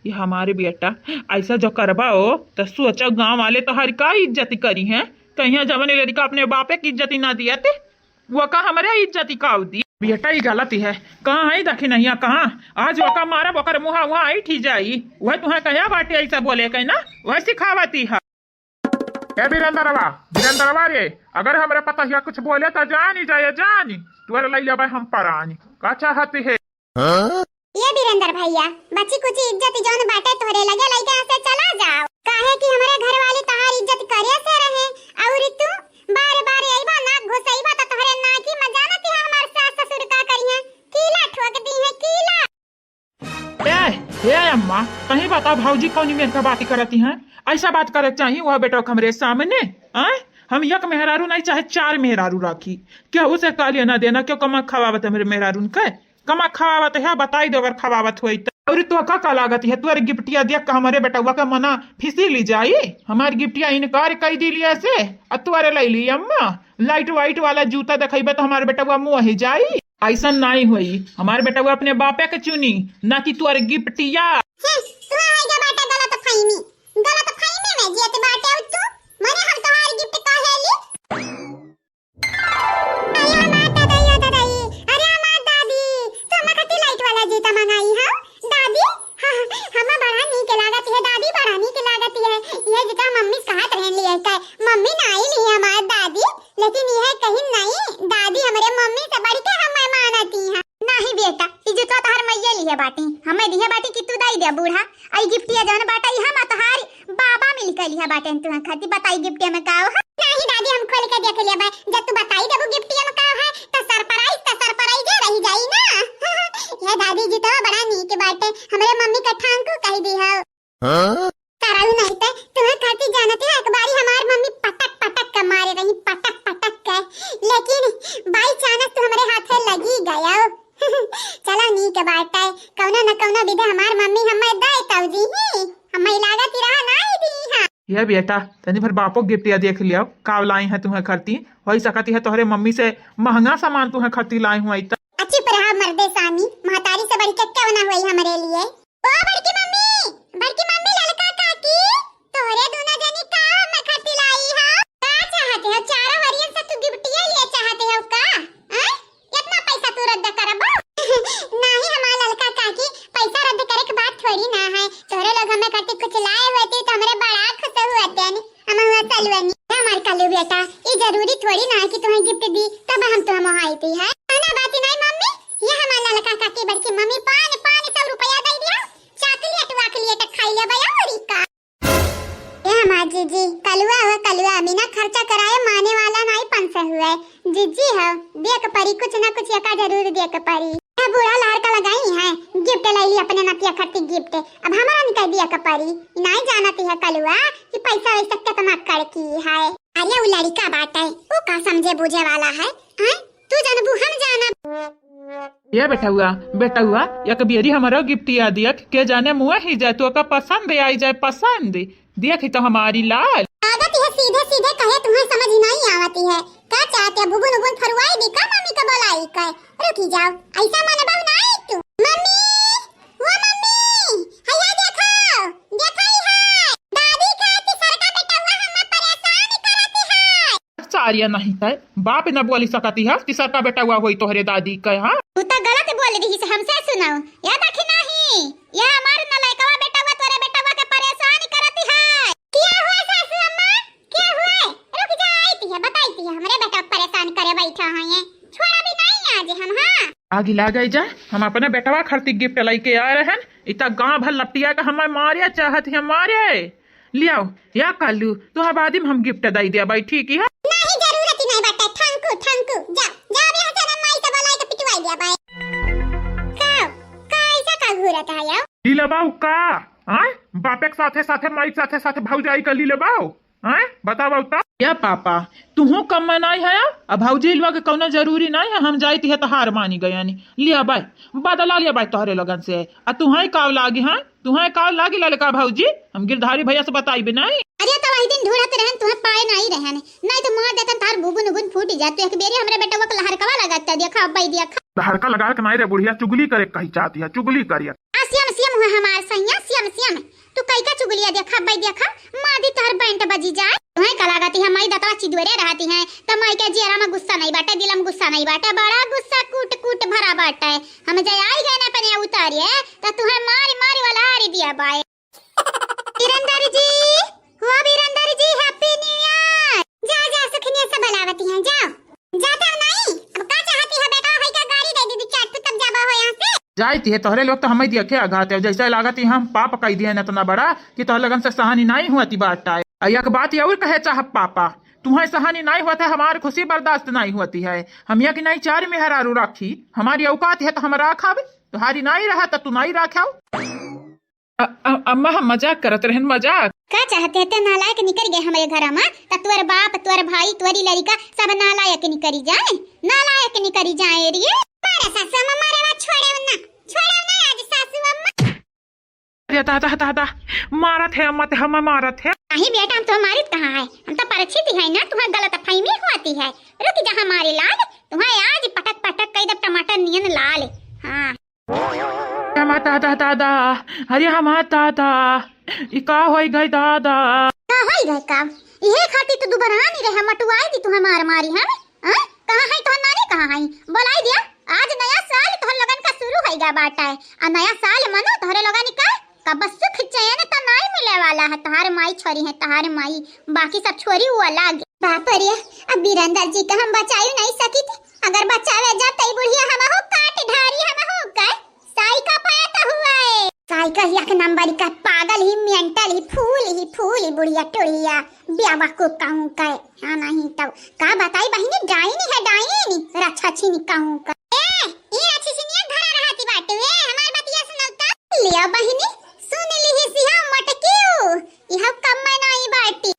ये हमारे बेटा ऐसा जो करबा हो तो सोचो गांव वाले तो हर का इज्जत करी है, कहीं जवने लड़का अपने बापे की इज्जती ना दिया थे वो का हमारे इज्जती का दी। बेटा ही गलती है। कहाँ है देखी नहीं है कहाँ। आज ओका मारा ओकर मुहा वहाँ आई ठी जाई। वह तुम्हें कहा बाटे ऐसा बोले कहीं ना वह सिखावती है। ए वीरेंद्रवा रे, अगर हमरे पता हिया कुछ बोले तो जानी जाए जानी तुअर लई लेबै हम परानी का चाहती है। ये वीरेंद्र भैया बच्ची कुछ इज्जत जौन बाटे तोहरे लगे लइका से चला जाओ। काहे कि हमारे घर वाले तहार इज्जत करे से रहे और तू बार-बार आइबा नाक घुसैबा त तोहरे नाकी में जानत है हमार सास ससुर का करिए कीला ठोक दी है कीला। ए अम्मा कहीं बताओ भाऊजी कौन मेरे का बात करती हैं। ऐसा बात करे चाहिए वह बेटा हमरे सामने। हम एक मेहरारू नहीं चाहे 4 मेहरारू राखी क्या उसे कालिया ना देना क्यों कमा खवावत है मेरे मेहरारू के कमा खवावत है बताई दो अगर खवावत हुई तो। और तो का लागत है तुअर गिफ्टिया देख के हमारे बेटा का मना फिसी ली जाई। हमारी गिफ्टिया इनकार कर दी लिया से तुअरे ले ली अम्मा लाइट वाइट वाला जूता दिखेबे तो हमारे बेटा मुँह ही जाई। ऐसा नहीं हुई हमारे बेटा अपने बापे के चुनी ना कि तुअर गिफ्टिया। गलत फहमी में जीत बाटे तू मने हम तोहार गिफ्ट काहेली। अरे माता दादी तो मखती लाइट वाला जूता मंगाई है दादी। हम बड़ा नीक लागत है दादी बड़ा नीक लागत है। ये जूता मम्मी कहत रहन लिए का मम्मी नहीं ली हमार दादी लेकिन यह कहीं नहीं दादी हमारे मम्मी से बढ़ के हमें मानती है। नहीं बेटा ई जूता तोहर मैया लिए बाटी हमें दिए बाटी कि तू दाई दे बूढ़ा आई गिफ्टिया जौन बाटा हम तोहार बाबा मिल के लिया बाटे तुम खाती बताई गिफ्टिया में का है। नहीं दादी हम खोल के देख लिया जब तू बताई देबू गिफ्टिया में का है तो सरप्राइज रही जाई ना। ये दादी जी तो बड़ा नीक बाटे हमारे मम्मी का ठांग को कह दी है। ताराऊ नहीं ते तुम्हें खाती जानते है एक बारी हमार मम्मी पटक पटक के मारे रही पटक पटक के लेकिन बाई चांस तो हमारे हाथ से लगी गया। चलो नीक बात है कौनो न कौनो विधि हमार मम्मी हमें दे तौजी ही हमें लागत रहा नहीं दी है। ये बेटा तनी भर बापो गिफ्टिया देख लिया काव लाई है तुम्हें खरती वही सकती है तोहरे मम्मी से महंगा सामान तुम्हें खरती लाई हुई तो अच्छी पर मर्दे सामी महतारी से बड़ी क्या बना हुई हमारे लिए। ओ बड़की मम्मी लड़का काकी तोहरे दोनों जनी का मैं खरती लाई है का चाहते हो चारों हरियन से तू गिफ्टिया लिए चाहते हो का इतना पैसा तू रद्द करबो। नहीं हमारा लड़का काकी पैसा रद्द करे की बात थोड़ी ना है तोहरे लोग हमें करते कुछ लाए हुए थे तो हमारे बड़ा खुश हुए थे हम हुआ चलवनी हमारे कालू बेटा ये जरूरी थोड़ी ना है कि तुम्हें गिफ्ट दी तब हम तुम्हें मोहाईती है ना बात नहीं मम्मी। ये हमारा लड़का काकी बड़की मम्मी 500 रुपया दे दिया चॉकलेट वाकलेट खाई ले भैया और का ये हमार जीजी कलुआ बिना खर्चा कराए माने वाला नहीं 500 हुए जीजी है देख परी कुछ ना कुछ का जरूर देख परी बुरा लड़का लगाई है गिफ्ट ले ली अपने नतिया खर्ची गिफ्ट अब हमारा निकल दिया कपरी नहीं जानती है कलुआ कि पैसा वैसा कितना करकी है। अरे वो लड़का बात है वो का समझे बुझे वाला है तू जानबू हम जाना। ये बेटा हुआ एक बेरी हमारा गिफ्टिया दिया के जाने मुँह ही जाए तो का पसंद आई जाए पसंद देख तो हमारी लाल आगत है सीधे कहे तुम्हें समझ नहीं आवती है क्या चाहते है बुबुन बुबुन फरवाई दी का मम्मी का बोलाई का रुकी जाओ ऐसा माने बाबू नहीं तू मम्मी वो मम्मी हैया देखो है दादी कहती सर का बेटा हुआ हमें परेशान करती है। सारिया नहीं है बाप न बोली सकती है कि सर का बेटा हुआ होई तोहरे दादी का। हाँ तू तो गलत बोल रही है हमसे सुनाओ या देखी नहीं ये हमारे नलायकवा बेटा हुआ तोरे बेटा हुआ के परेशान करती है। क्या हुआ सासू अम्मा क्या हुआ रुक जा आईती है बताईती है हमारे बेटा परेशान करे बैठा है ये छोड़ा भी नहीं आज हम। हाँ आगे ला गई जा हम अपने बेटवा खरती गिफ्ट लाई के आ रहे हैं इतना गांव भर लपटिया का हमें मारिया चाहत है मारे लियाओ या कालू तुम्हारे बाद में हम गिफ्ट दे दिया भाई ठीक है। नहीं जरूरत ही नहीं बेटा थैंक यू जा यहां से माई से बोलाई के पिटवाई दिया भाई का ऐसा का घूरत है यार लीले बाऊ का बापे के साथे साथे माई साथे साथे भौजाई का लीले बाऊ बताओ तो या पापा तुहू कम मनाई है अब भाऊजी लवा के कौनो जरूरी नहीं है हम जाती है तो हार मानी गया लिया बाई बदला लिया बाई तोहरे लगन से तुम्हें काव लागी है तुम्हें काव लागी लड़का भाऊजी हम गिरधारी भैया से बताई भी नहीं। अरे तो वही दिन ढूंढते रहन तुम्हें पाए नहीं रहन नहीं तो मार देतन तार बुबुन बुबुन फूट जाते एक बेरी हमरे बेटा को लहरकवा लगाता देखा अब्बाई देखा लहरका लगा के नहीं रे बुढ़िया चुगली करे कही चाहती है चुगली करिया सियम हुआ हमार सैया सियम तू कई का चुगलिया देखा अब्बाई देखा मादी तार बैंट बजी जाए तुम्हें का लागत रहती है माई दतवा चिदुरे रहती है त माई के जियरा में गुस्सा नहीं बाटे दिल में गुस्सा नहीं बाटे बड़ा गुस्सा कूट कूट भरा बाटे हम जय आई गए ना पने उतारिए त तुहे मारी मारी वाला हारी दिया बाय वीरेंद्र जी हुआ Virendra ji happy new year जा जा सुखनिया से बुलावती हैं जाओ जाता नहीं अब का चाहती है बेटा है का गाड़ी दे दी चाट तब जाबा हो यहां से जाती है तोहरे लोग तो हमें देखे आघाते जैसे लागत हम पाप कही दिए न तना बड़ा कि तोहर लगन से सहानी नहीं हुआ बाटा एक बात और कहे चाह पापा तुम्हें सहानी नहीं हुआ था हमारी खुशी बर्दाश्त नहीं होती है हम यह कि नहीं चार में हरारू रखी हमारी औकात है तो हम रखा तुम्हारी नहीं रहा तो तू नहीं रखा अम्मा हम मजाक करत रहन मजाक का चाहते हैं नालायक निकल गए हमारे घर में त तोर बाप तोर भाई तोरी लड़का सब नालायक निकली जाए नालायक निकली जाए रे मारे सासू अम्मा मारे वा छोड़े ना आज सासू अम्मा अरे दादा मारत है अम्मा ते हम मारत है नहीं बेटा हम तो मारित कहाँ है हम तो परिचित है ना तुम्हें गलत फहमी होती है रुक जा हमारे लाल तुम्हें आज पटक पटक कई दब टमाटर नियन लाल हाँ दादा अरे हम दादा का होई गई दादा का होई गई का ये खाती तो दोबारा नहीं रहे मटुआई दी तुम्हें मार मारी हम हां कहां है तो नानी कहां है बुलाई दिया आज नया साल तोहर लगन का शुरू होइगा बाटा है आ नया साल मनो तोहरे लगन का कब सुख चैन तो नहीं मिले वाला है तहार माई छोरी है तहार माई बाकी सब छोरी हुआ लाग बाप रे अब वीरेंद्र जी का हम बचाई नहीं सकी थी अगर बचावे जाते बुढ़िया हम हो काट ढारी हम हो का साई का पाया हुआ है साई का एक नंबर का पागल ही मेंटल ही फूल ही बुढ़िया टोड़िया ब्यावा को कहूं का हां नहीं तब का बताई बहिनी डाइनी है डाइनी रक्षा छिनी कहूं का ये अच्छी सिनिया घर रहती बाटे हमार बतिया सुनौता लिया बहिनी सुन ली सिया मटकियो यह कम नहीं बाटी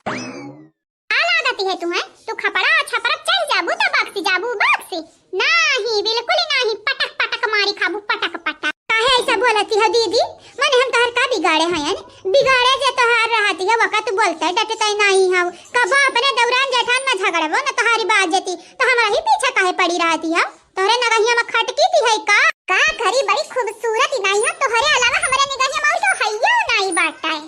आला गति है तुम्हें तू खपड़ा छपरा चल जाबू तो बाक्सी नहीं बिल्कुल नहीं पटक पटक मारी खाबू पटक पटक काहे ऐसा बोलती है दीदी माने हम तोहर का बिगाड़े हैं बिगाड़े जे तोहर रहती है वका तू बोलते डटे तई नहीं है कब अपने दौरान जेठान में झगड़बो न तोहारी बात जती तो हमरा ही पीछे काहे पड़ी रहती है तोहरे नगहिया में खटकी थी है का घरी बड़ी खूबसूरत नहीं है तोहरे अलावा हमरा निगहिया में तो हइयो नहीं बाटा है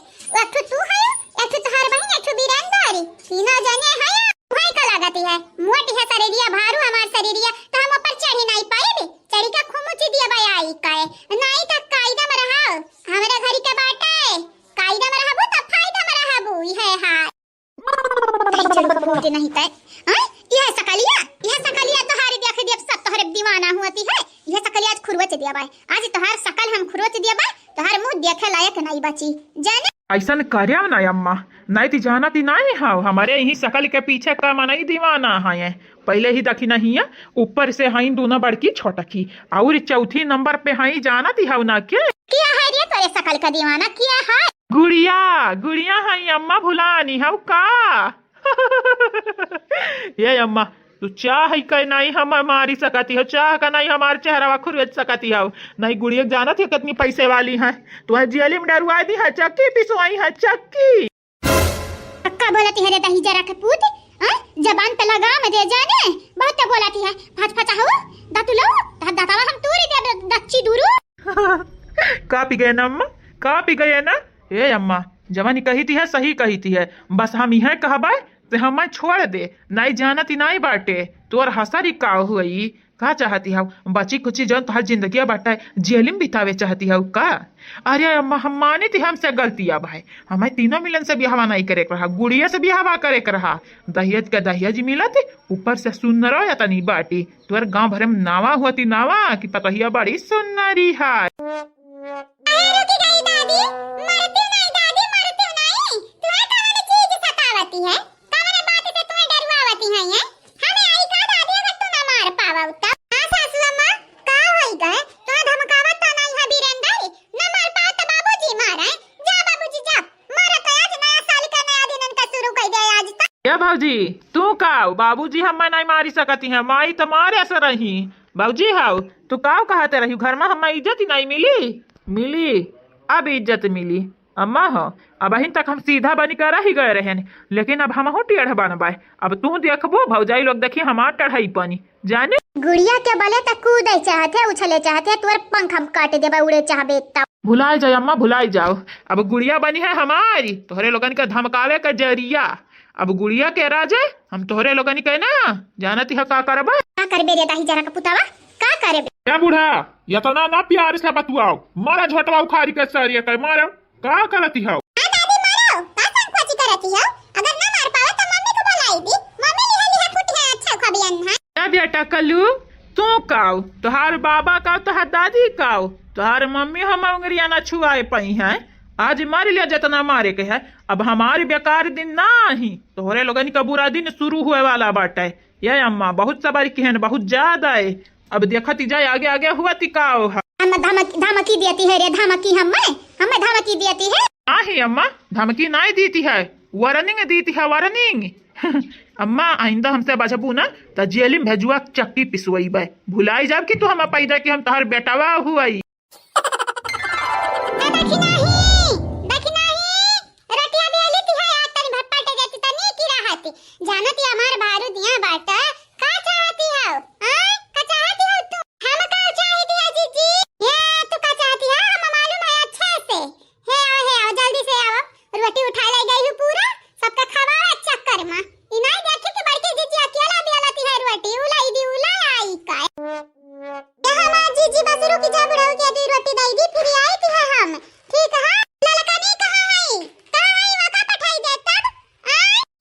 एक तू है एक तोहर बहन एक वीरेंद्र तीनों जने है भाई का लागती है मोटी है शरीरिया भारू हमार शरीरिया तो हम ऊपर चढ़ी नहीं पाएबे चढ़ी का खूमुची दिया भाई आई काए नहीं तो कायदा में रहा हमरा घरी का बाटा है कायदा में रहबो तो फायदा में रहबो ये हां नहीं तय हां यह सकलिया तोहारी देख देख सब तोहरे दीवाना हुआती है यह सकलिया आज खुरवच दिया भाई आज तोहार सकल हम खुरवच दिया भाई तोहार मुंह देखे लायक नहीं बची जाने ऐसा कर्या ना अम्मा नहीं थी जाना थी नहीं हाँ हमारे यही सकल के पीछे का मनाई दीवाना है पहले ही दखी नहीं है ऊपर से हाई दोनों बड़की छोटकी और चौथी नंबर पे हाई जाना थी हाँ ना क्या है रे तोरे सकल का दीवाना क्या है गुड़िया हाई अम्मा भुलानी हव का ये अम्मा तू चाह का नहीं हम मारी सकती हो चाह का नहीं हमारे चेहरा खुरच सकती हो नहीं गुड़िया जाना थी कितनी पैसे वाली है तुम्हें जेली में डरवा दी है चक्की पिसवाई है चक्की पक्का बोलती है रे दही जरा के पूत जबान पे लगा में दे जाने बहुत बोलती है फच फचा हो दातु लो दातावा हम तूरी दे दच्ची दूरू का पी गए ना अम्मा का पी गए ना ए अम्मा जवानी कही थी है सही कही थी है बस हम यह कहबा तो हम छोड़ दे नहीं जानती नहीं बाटे तोर हसरी का हुई का चाहती हूँ बची कुची जन तुहार जिंदगी बाटा जेल में बितावे चाहती हूँ का अरे अम्मा हम मानी थी हमसे गलती अब है हमें तीनों मिलन से बिहावा नहीं करे रहा गुड़िया से बिहावा करे रहा दहेज का दहेज मिला थे ऊपर से सुनर या तनी बाटी तोर गांव भरे में नावा होती नावा कि पतहिया बड़ी सुनरी है भाजी तू का बाबूजी हम नहीं मारी सकती है माई तो मारे से रही बाबूजी हाउ तू का कहते रही घर में हमें इज्जत ही नहीं मिली अब इज्जत मिली अम्मा हो अब अहिन तक हम सीधा बनी कर ही गए रहे लेकिन अब हम टेढ़ बनबाए अब तू देखबो भौजाई लोग देखी हमार टेढ़ाई पानी जाने गुड़िया के बले तक कूदे चाहते उछले चाहते तोर पंख हम काट देबा उड़े चाहबे तब भुलाई जाओ अम्मा भुलाई जाओ अब गुड़िया बनी है हमारी तोहरे लोगन के धमकावे का जरिया अब गुड़िया के राजे हम तोहरे लोगन के ना जानती है का करबा। का करबे रे दाही जरा का पुतावा का करबे? क्या बूढ़ा इतना ना प्यार से बतुआओ, मारा झोटवा उखाड़ी के सरिया कर मारो, का करती हो? हां दादी मारो, का संकोची करती हो? अगर ना मार पावे तो मम्मी को बुलाई दी, मम्मी लिहा लिहा फुट है अच्छा खबियन है। ना बेटा कल्लू तू काऊ, तोहार बाबा का तोहार दादी काऊ, तोहार मम्मी हम उंगलियां ना छुआए पई हैं। आज मार लिया जितना मारे के है, अब हमारे बेकार दिन ना ही तोहरे लोगन का बुरा दिन शुरू हुए वाला बाटे। ये अम्मा बहुत सवारी कहन बहुत ज्यादा है, अब देखती जाए आगे आगे हुआ तिकाओ है। हम धमकी देती है रे, धमकी हमें धमकी देती है। नहीं अम्मा धमकी नहीं देती है, वार्निंग देती है वार्निंग। अम्मा आइंदा हमसे बचबू ना तो जेल में भेजुआ चक्की पिसवई बे, भुलाई जाब कि तू हम पैदा कि हम तोहर बेटावा हुआई। जानती हमार बारू दिया बाटा का चाहती हो? हां का चाहती हो तू? हम का चाहती है जीजी? ये तू का चाहती है? हम मालूम है अच्छे से। हे आओ जल्दी से आओ, रोटी उठा ले गई हूं पूरा, सबका खवावा चक्कर में। इनाई देखे कि बड़की जीजी अकेला बेलती है रोटी, उलाई दी उलाई आई का। ये हमार जीजी बस रुक जा, बुढ़ऊ के दी रोटी दई दी फिर आई थी हम। ठीक है ललका नहीं कहां है? कहां है वका पठाई दे तब?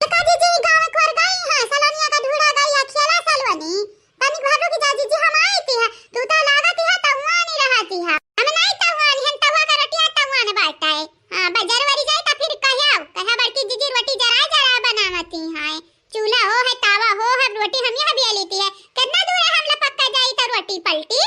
ललका जीजी गांव कर गई है, सलोनिया का ढूढ़ा गई अकेला सलवनी। तनिक भागो की जाजी जी हम आई थी है, तू तो लागती है तहुआ नहीं रहती है। हम नहीं तहुआ नहीं, हम तहुआ का रोटियां तहुआ ने बांटता है। हां बाजार वाली जाए तो फिर कहियो कहा बड़की जीजी रोटी जरा बनावती है, चूल्हा हो है तावा हो है, रोटी हम ही हबिया लेती है। कितना दूर है हम लपक का जाई तो रोटी पलटी।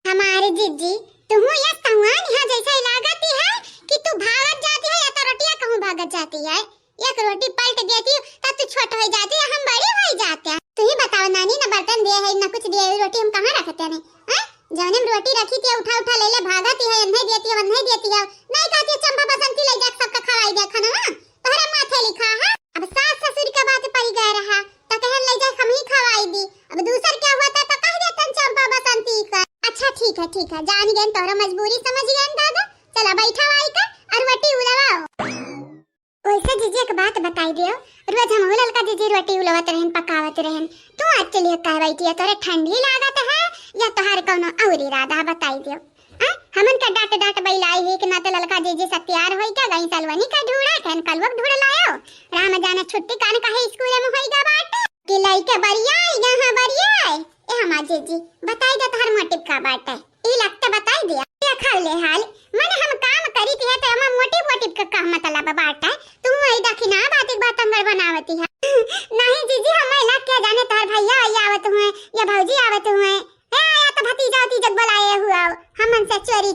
हमारे जीजी तुम ये तहुआ नहीं जैसे लागती है कि तू भागत जाती है या तो रोटियां कहूं भागत जाती है। एक रोटी पलट देती तब तू छोट हो जाती है, हम बड़े हो जाते हैं। तू ही बताओ नानी ना बर्तन दिए है ना कुछ दिए है, रोटी हम कहां रखते हैं? हैं जौने में रोटी रखी थी उठा उठा ले ले भागती है, नहीं देती है नहीं देती है, नहीं कहती है चंपा बसंती ले जा सबका खवाई दे खाना। तोहरा माथे लिखा है, अब सास ससुर का बात पड़ गया रहा तो कहन ले जा हम ही खवाई दी। अब दूसर क्या हुआ था तो कह देतन चंपा बसंती का। अच्छा ठीक है जान गए, तोहरा मजबूरी समझ गए दादा। चला बैठा आई का और रोटी उलवाओ। वैसे जीजी एक बात बताई दियो, रोज हम ललका जीजी रोटी उलवत रहन पकावत रहन, तू आज चलिए कह बैठी है तोरे ठंडी लागत है या तोहार कोनो और इरादा बताई दियो। हमन का डाट बैलाई है कि ना तो ललका जीजी सब तैयार होई का गई सलवनी का ढूढ़ा कहन कलवक ढूढ़ लायो। राम जाने छुट्टी कान कहे स्कूल में होईगा बाट कि लइके बढ़िया यहां बढ़िया ए हमार जीजी बताई दे तोहर मोटिव का बाट है, ई लगता बताई दिया। ये खा ले हाल मन हम काम करी थी तो हम मोटिव का का मतलब बाट है, तू वही दखिना बात अंगर बनावती है। नहीं जीजी हम लग के जाने तोहर भैया आवत हुए या भौजी आवत हुए, ए या तो भतीजा जग बुलाए हुआ हमन से चोरी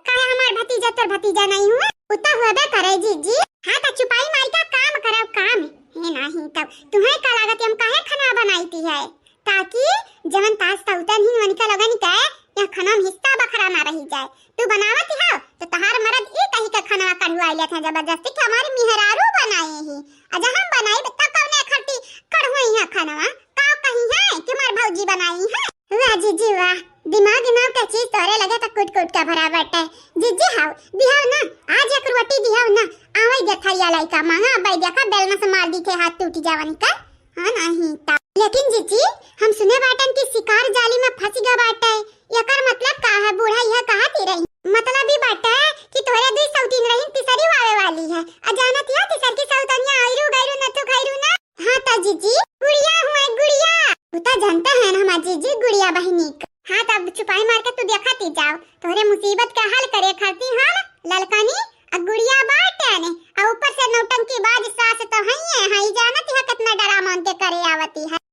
काहे हमार भतीजा तोर भतीजा नहीं हुआ उता हुआ बे करे जीजी। हां तो छुपाई माई का काम करो काम है नहीं तब तुम्हें का लागत हम काहे खाना बनाईती है ताकि जवन तास तउतन ही वनिका लगन के या खाना में हिस्सा बखरा ना रही जाए। तू बनावत है तो तहार मरद ई कही का खाना कढ़वा ले था जबरदस्ती कि हमारी मिहरारू बनाए ही अज हम बनाई तब कौने खट्टी कढ़वाई है खाना का कही है कि हमार भौजी बनाई है। वाह जीजी वाह, दिमाग का चीज तोरे लगे तो कुट के भरा बैठे। जीजी हाउ दिहाओ ना आज एक रोटी दिहाओ ना आवई देखा या लइका मां बाई देखा बेल में से मार दी थे हाथ टूट जावन का। हां नहीं ता लेकिन जीजी हम सुने बाटन की शिकार जाली में फंस गया बाटे, एकर मतलब का है बूढ़ा यह कहती रही मतलब ही बाटे कि तोरे दुई सौतीन रही तीसरी आवे वाली है अजानत या तीसर की सौतनिया आइरू गइरू न तो खइरू ना। हां ता जीजी गुड़िया हुआ गुड़िया उता जानता है ना हमार जीजी गुड़िया बहनी का। हां तब छुपाई मार के तू देखती जाओ तोरे मुसीबत का हल करे खाती हां ललकानी आ गुड़िया बाटे ने आ ऊपर से नौटंकी बाज सास तो हई है जानत है कितना डरा मानते करे आवती है।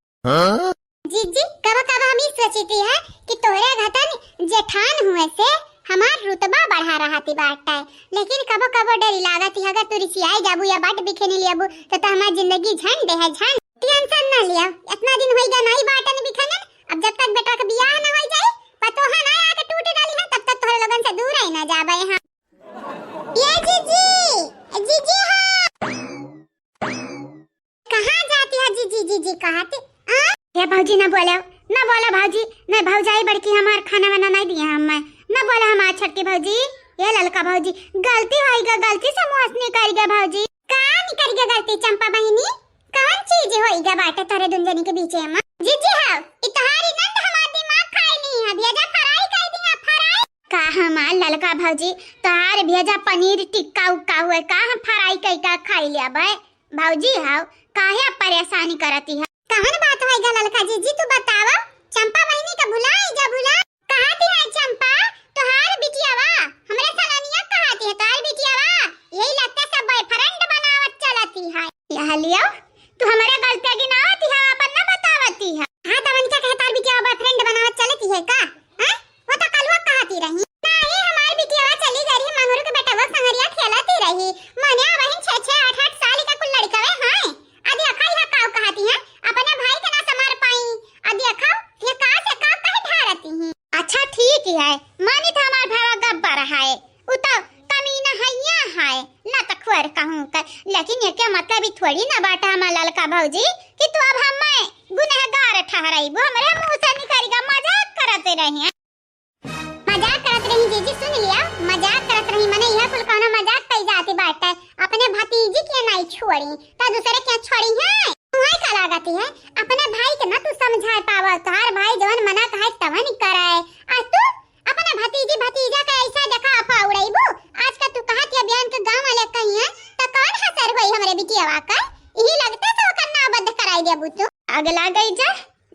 जीजी कब हम ही सोचती है कि तोरे घतन जेठान हुए से हमार रुतबा बढ़ा रहा थी बाटा है, लेकिन कबो डरी लागत है अगर तू रिसियाई जाबू या बाट बिखे नहीं लियाबू तो हमार जिंदगी झंड है झंड। टेंशन ना लिया इतना दिन होइगा नहीं बाटा ने बिखने, अब जब तक बेटा का बियाह ना हो जाए पतो है ना आके टूट डाली है तब तक तोरे लोगन से दूर ही ना जाबे। हां ये जीजी हां कहां जाती है जीजी कहते ये भौजी ना बोलो भौजी नहीं भौजाई बड़की हमार खाना वाना नहीं दिया हम ना बोला हम आज छटकी भौजी ये ललका भौजी गलती होईगा गलती से मुहस नहीं करेगा भौजी कान नहीं करेगा गलती चंपा बहिनी। कौन चीज होइगा बाटे तोरे दुंजनी के बीच में जीजी हां इतहारी नंद हमार दिमाग खाई नहीं है भेजा फ्राई कर दिया फ्राई का हमार ललका भौजी तोहार भेजा पनीर टिक्का उक्का हुए का हम फ्राई कई का खाई लिया बे भौजी हां काहे परेशानी करती है कौन बात होइगा ललका जीजी तू बतावा चंपा बहिनी का भुलाई जा भुला कहती है चंपा तोहार बिटियावा हमरे सलानिया कहती है तोहार बिटियावा यही लगता सब बॉयफ्रेंड बनावत चलती है यह लियो तू हमारे गलती की ना होती है अपन ना बतावती है हां तवन क्या कहता है बिटिया बॉयफ्रेंड बनावत चलती है का हैं वो तो कलवा कहती रही नहीं हमारी बिटियावा चली गई है मंगरू के बेटा वो संगरिया खेलती रही मने बहन 6 8 साल का कुल लड़का है आदि अखाई है काऊ कहती है अपने भाई के ना समार पाई आदि अखाओ ये का से का कहे ढारती है अच्छा ठीक है मानी था हमार भावा गब्बर है उ तो कमीना हैया है ना तो खवर कहूं का लेकिन ये क्या मतलब थोड़ी ना बाटा हमार ललका भौजी कि तू अब हमें गुनहगार ठहराइबो हमरे मुंह से निकालेगा मजाक करते रही मजाक करत रही जीजी सुन लिया मजाक करत रही मने यह कुल कहना मजाक कई जाती बाटे अपने भतीजी के नहीं छोड़ी तो दूसरे क्या छोड़ी है तुम्हारी का लागती है अपने भाई के ना तू समझा पावा तार भाई जवन मना कहे तवन कराए आज तू अपने भतीजी भतीजा का ऐसा देखा अफा उड़ाइबो आज का तू कहत या बयान के गांव वाले कहीं है तो कौन हसर होई हमरे बिटियावा का यही लगता तो करना बंद कराई दे बुतू अगला गई जा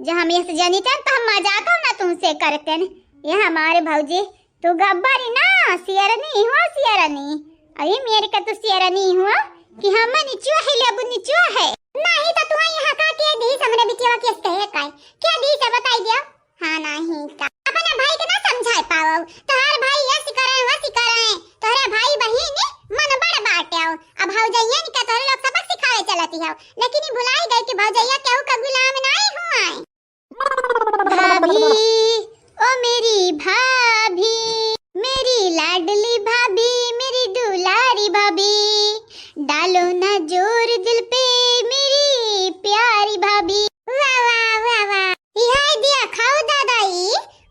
जब हम ये जानीते तो हम मजाक ना तुमसे करते न ये हमारे भौजी तू गब्बरी ना सियरनी हो सियरनी अरे मेरे का तू सियरनी हुआ कि हम निचुआ है लेबू निचुआ है नहीं तो तू यहां का के दी हमरे बिटिया के कहे काय क्या दी से बताई दिया हां नहीं का अपने भाई के ना समझाए पाओ तोहर भाई ये सिकराए वो सिकराए तोरे भाई बहिन मन बड़ बाटे आओ अब भौजैया ने का तोरे लोग सबक सिखावे चलती है लेकिन ये भुलाई गई कि भौजैया केहू का गुलाम नहीं हुआ भाभी ओ मेरी भाभी मेरी लाडली भाभी मेरी दुलारी भाभी डालो ना जोर दिल पे मेरी प्यारी भाभी वाह वाह वाह वाह यह दिया खाओ दादाई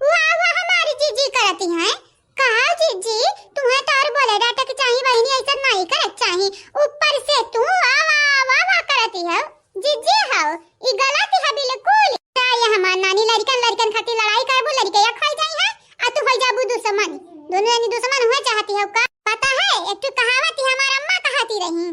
वाह वाह हमारी जीजी करती हैं कहा जीजी तुम्हें तो और बोले डाटा के चाहिए बहनी ऐसा नहीं करे चाहिए ऊपर से तू वाह वाह वाह वाह करती है जीजी हां ये गलत है बिल्कुल ये हमार नानी लड़कन खातिर लड़ाई करबो लड़के या खाई जाई है आ तू होई जाबू दुश्मन दोनों यानी दुश्मन हो चाहती है का पता है एक तो कहावत है हमार अम्मा कहती रही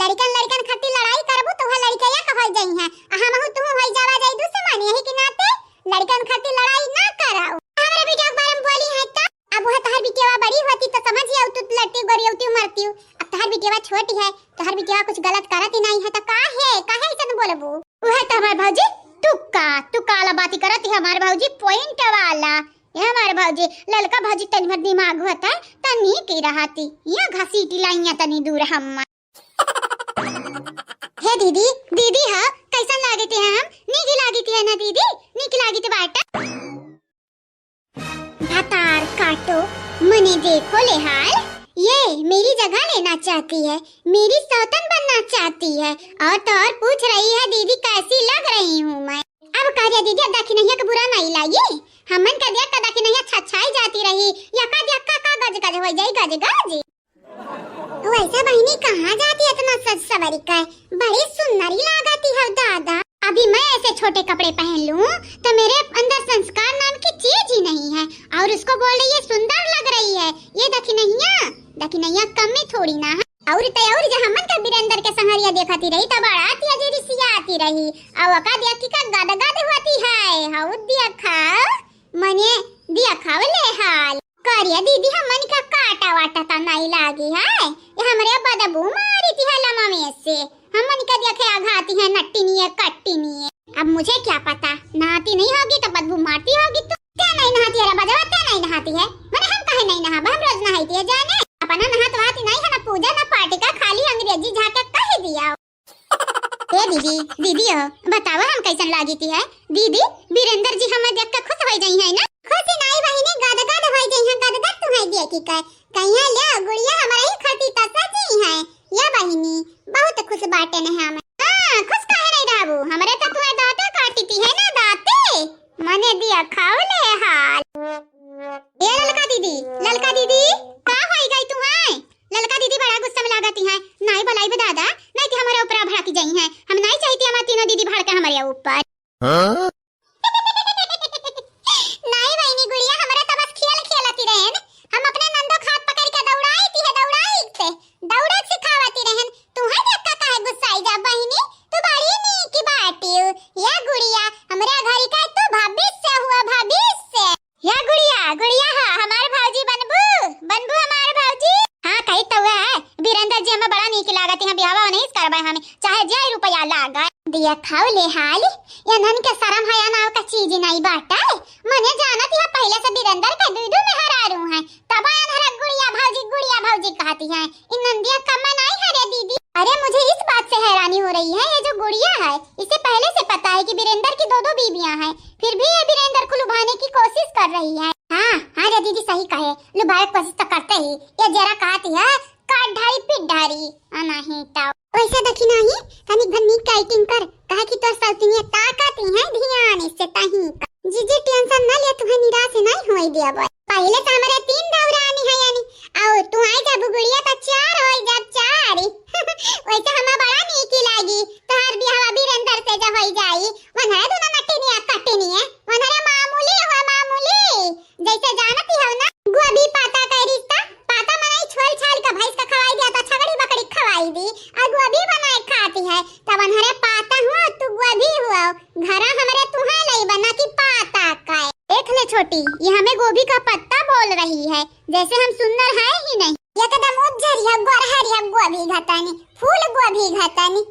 लड़कन खातिर लड़ाई करबो तो वह लड़के या कहई जाई है हम हूं तू होई जावा जाई दुश्मन यही के नाते लड़कन खातिर लड़ाई ना कराओ हमरे बेटा के बारे में बोली है तो अब वह तोहर बिटिया बड़ी होती तो समझ आउ तू लड़ती गोरियौती मरती अब तोहर बिटिया छोटी है तोहर बिटिया कुछ गलत करत ही नहीं है तो काहे ऐसा बोलबू वह तो हमार भौजी तुक्का वाला बाती करती है हमारे भौजी पॉइंट वाला ये हमारे भौजी ललका भौजी तनी भर दिमाग होता है तनी की रहती ये घसीटी लाइया तनी दूर हम हे दीदी हां कैसन लागते हैं हम नीक लागती है ना दीदी नीक लागती बाटा भातार काटो मने देखो ले हाल ये मेरी जगह लेना चाहती है मेरी सौतन बनना चाहती है और तो और पूछ रही है दीदी कैसी लग रही हूँ मैं अब कह दिया दीदी अदा की नहीं का बुरा नहीं लगी हमन का दिया कदा की नहीं छछाई जाती रही या का दिया का गज गज हो जाई गज गज वैसे बहनी कहाँ जाती है इतना सज सवरी का बड़ी सुंदरी लगाती है दादा अभी मैं ऐसे छोटे कपड़े पहन लूं तो मेरे अंदर संस्कार नाम की चीज ही नहीं है और उसको बोल रही है सुंदर लग रही है ये देखी नहीं कम में थोड़ी ना और जो हमन का बीरेंद्र के संगरिया देखती रही तब आती है जेरी सिया आती रही और का दिया की का गादा गाद होती है हाउ दिया खाओ मने दिया खाओ ले हाल करिया दीदी हमन का काटा वाटा ता नहीं लागी है ये हमरे बदबू मारी थी हलमा में से हमन का देखे आघाती है नट्टी नहीं है कट्टी नहीं है अब मुझे क्या पता नहाती नहीं होगी तो बदबू मारती होगी तो क्या नहीं नहाती है बजावा क्या नहीं नहाती है मैंने हम कहे नहीं नहा हम रोज नहाती है जाने अपना नहाती नहीं है ना पूजा ना पार्टी का खाली अंग्रेजी झाके कह दिया ए दीदी हो बताओ हम कैसन लागी थी है दीदी बीरेंद्र जी हमें देख के खुश हो जाई है ना खुशी नहीं बहिनी गद गद हो जाई है गद गद तुम्हें देख के कहिया ले गुड़िया हमारी खटी त सजी है ये बहिनी बहुत खुश बाटे ने हम हां खुश काहे नहीं रहबू हमरे तो तुम्हें दांते काटी थी है ना दांते मने दिया खाओ ले हाल ए ललका दीदी का होई गई तुम्हें ललका दीदी बड़ा गुस्सा में लागती है नहीं भलाई बता हम अपने नंदो खात पकड़ के दौड़ाई थी है दौड़ाई से दौड़े सिखावती रहन तू है देख का काहे गुस्साई जा बहिनी तू बड़ी नी की बाटी या गुड़िया हमरा घरी का तू भविष्य हुआ भविष्य या गुड़िया गुड़िया हा हमारे भौजी बनबू बनबू हमारे भौजी हां कही तो है वीरेंद्र जी हमें बड़ा नीक लागत है बियाह नहीं करबे हमें चाहे जाय रुपया लागा दिया खाओ ले हाल या नन के शरम हया नाव का चीज नहीं बाटा मने जानत है पहले से वीरेंद्र का दूधू में हरारू है तब आयन हरा गुड़िया भौजी कहती है इन नंदिया कम नहीं है रे दीदी अरे मुझे इस बात से हैरानी हो रही है ये जो गुड़िया है इसे पहले से पता है कि वीरेंद्र की दो बीवियां हैं फिर भी ये वीरेंद्र को लुभाने की कोशिश कर रही है हाँ रे दीदी सही कहे लुभाए कोशिश तो करते ही ये जरा कहती है काट ढारी पिट ढारी नहीं तो वैसे देखी नहीं तनिक भर नीक काइटिंग कर कहे कि तो सल्तनिया ताकत है ध्यान इससे तही जीजी टेंशन न ले तुम्हें निराश नहीं होई दिया बस पहले तो हमारे 3 दौरानी है यानी आओ तू आई जब गुड़िया तो 4 होई जब 4 वैसे हमें बड़ा नीक लागी तोहर बियाह वीरेंद्र से जब होई जाई वनहरे दोनों नटनिया कटनिया वनहरे मामूली हो मामूली जैसे जानती हो ना गोभी पाता का रिश्ता पाता मनाई छोल छाल का भैंस का खवाई दिया तो छगड़ी बकरी खवाई दी और गोभी बनाए खाती है तब वनहरे पाता हुआ तू गोभी हुआ घरा हमारे तुहे लई बना की पाता का देख ले छोटी ये हमें गोभी का पत्ता बोल रही है जैसे हम सुंदर है ही नहीं ये कदम उज्जरिया गोरहरिया गोभी घटानी फूल गोभी घटानी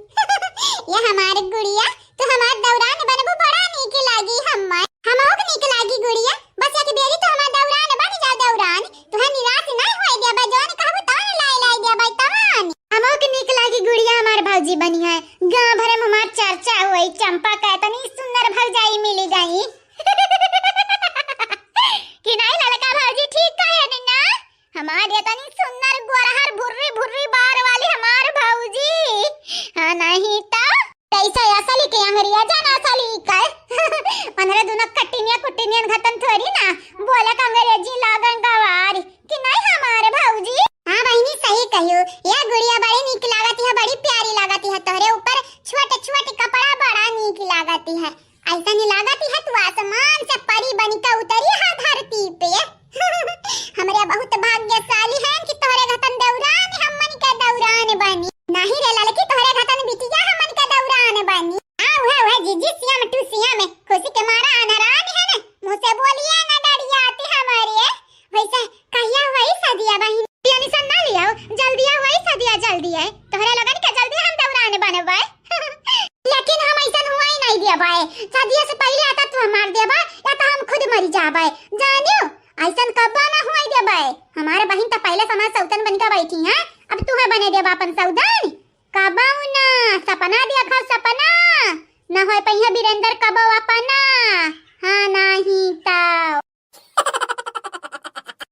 ये हमारे गुड़िया तो हमार दौरान बनबू बड़ा नीक लागी हमोक नीक लागी गुड़िया बस एक बेरी तो हमार दौरान बन जा दौरान तुहे निराश नहीं होई दे बा जोन कहबू तौन लाई दे बा तमान हमोक नीक लागी गुड़िया हमार भौजी बनी है गांव भर में हमार चर्चा होई चंपा का तनी सुंदर भौजाई मिल गई कि नहीं ललका भौजी ठीक कहे ना हमारे तनी सुंदर गोरहर भुर्री भुर्री बार वाली हमार भौजी हां नहीं तो कैसे असली के अंगरिया जाना असली का मनरे दोनों कट्टिनिया घटन थोड़ी ना बोले का अंग्रेजी लागन गवार कि नहीं हमारे भौजी हां बहिनी सही कहियो ये गुड़िया बड़ी नीक लागती है बड़ी प्यारी लागती है तोरे ऊपर छोटे छोटे कपड़ा बड़ा नीक लागती है ऐसा नहीं लागती है तू आसमान से परी बनिका उतरी है धरती पे हमरे बहुत भाग्यशाली हैं कि तोरे घतन दौरान हमन के दौरान बनी नहीं रे ललकी तोरे घतन बिटिया हमन के दौरान बनी है जीजी सिया में तू सिया में खुशी के मारा अनरान है ना मुंह से बोलिए ना डरिया आती हमारे वैसे कहिया वही सदिया बहिन यानी सन ना लिया जल्दी वही सदिया जल्दी है तोरे लगन के जल्दी हम दौरान बनबे लेकिन हम ऐसा हुआ ही नहीं दिया भाई सदिया से पहले आता तो मार देबा या तो हम खुद मर जाबे जानियो ऐसा कब ना हुआ ही देबे हमारे बहन तो पहले समाज सौतन बनकर बैठी है अब तू है बने देबा अपन सौदन कबाऊ ना सपना दिया घर सपना ना होय पहिया वीरेंद्र कबाऊ अपना हां नहीं तो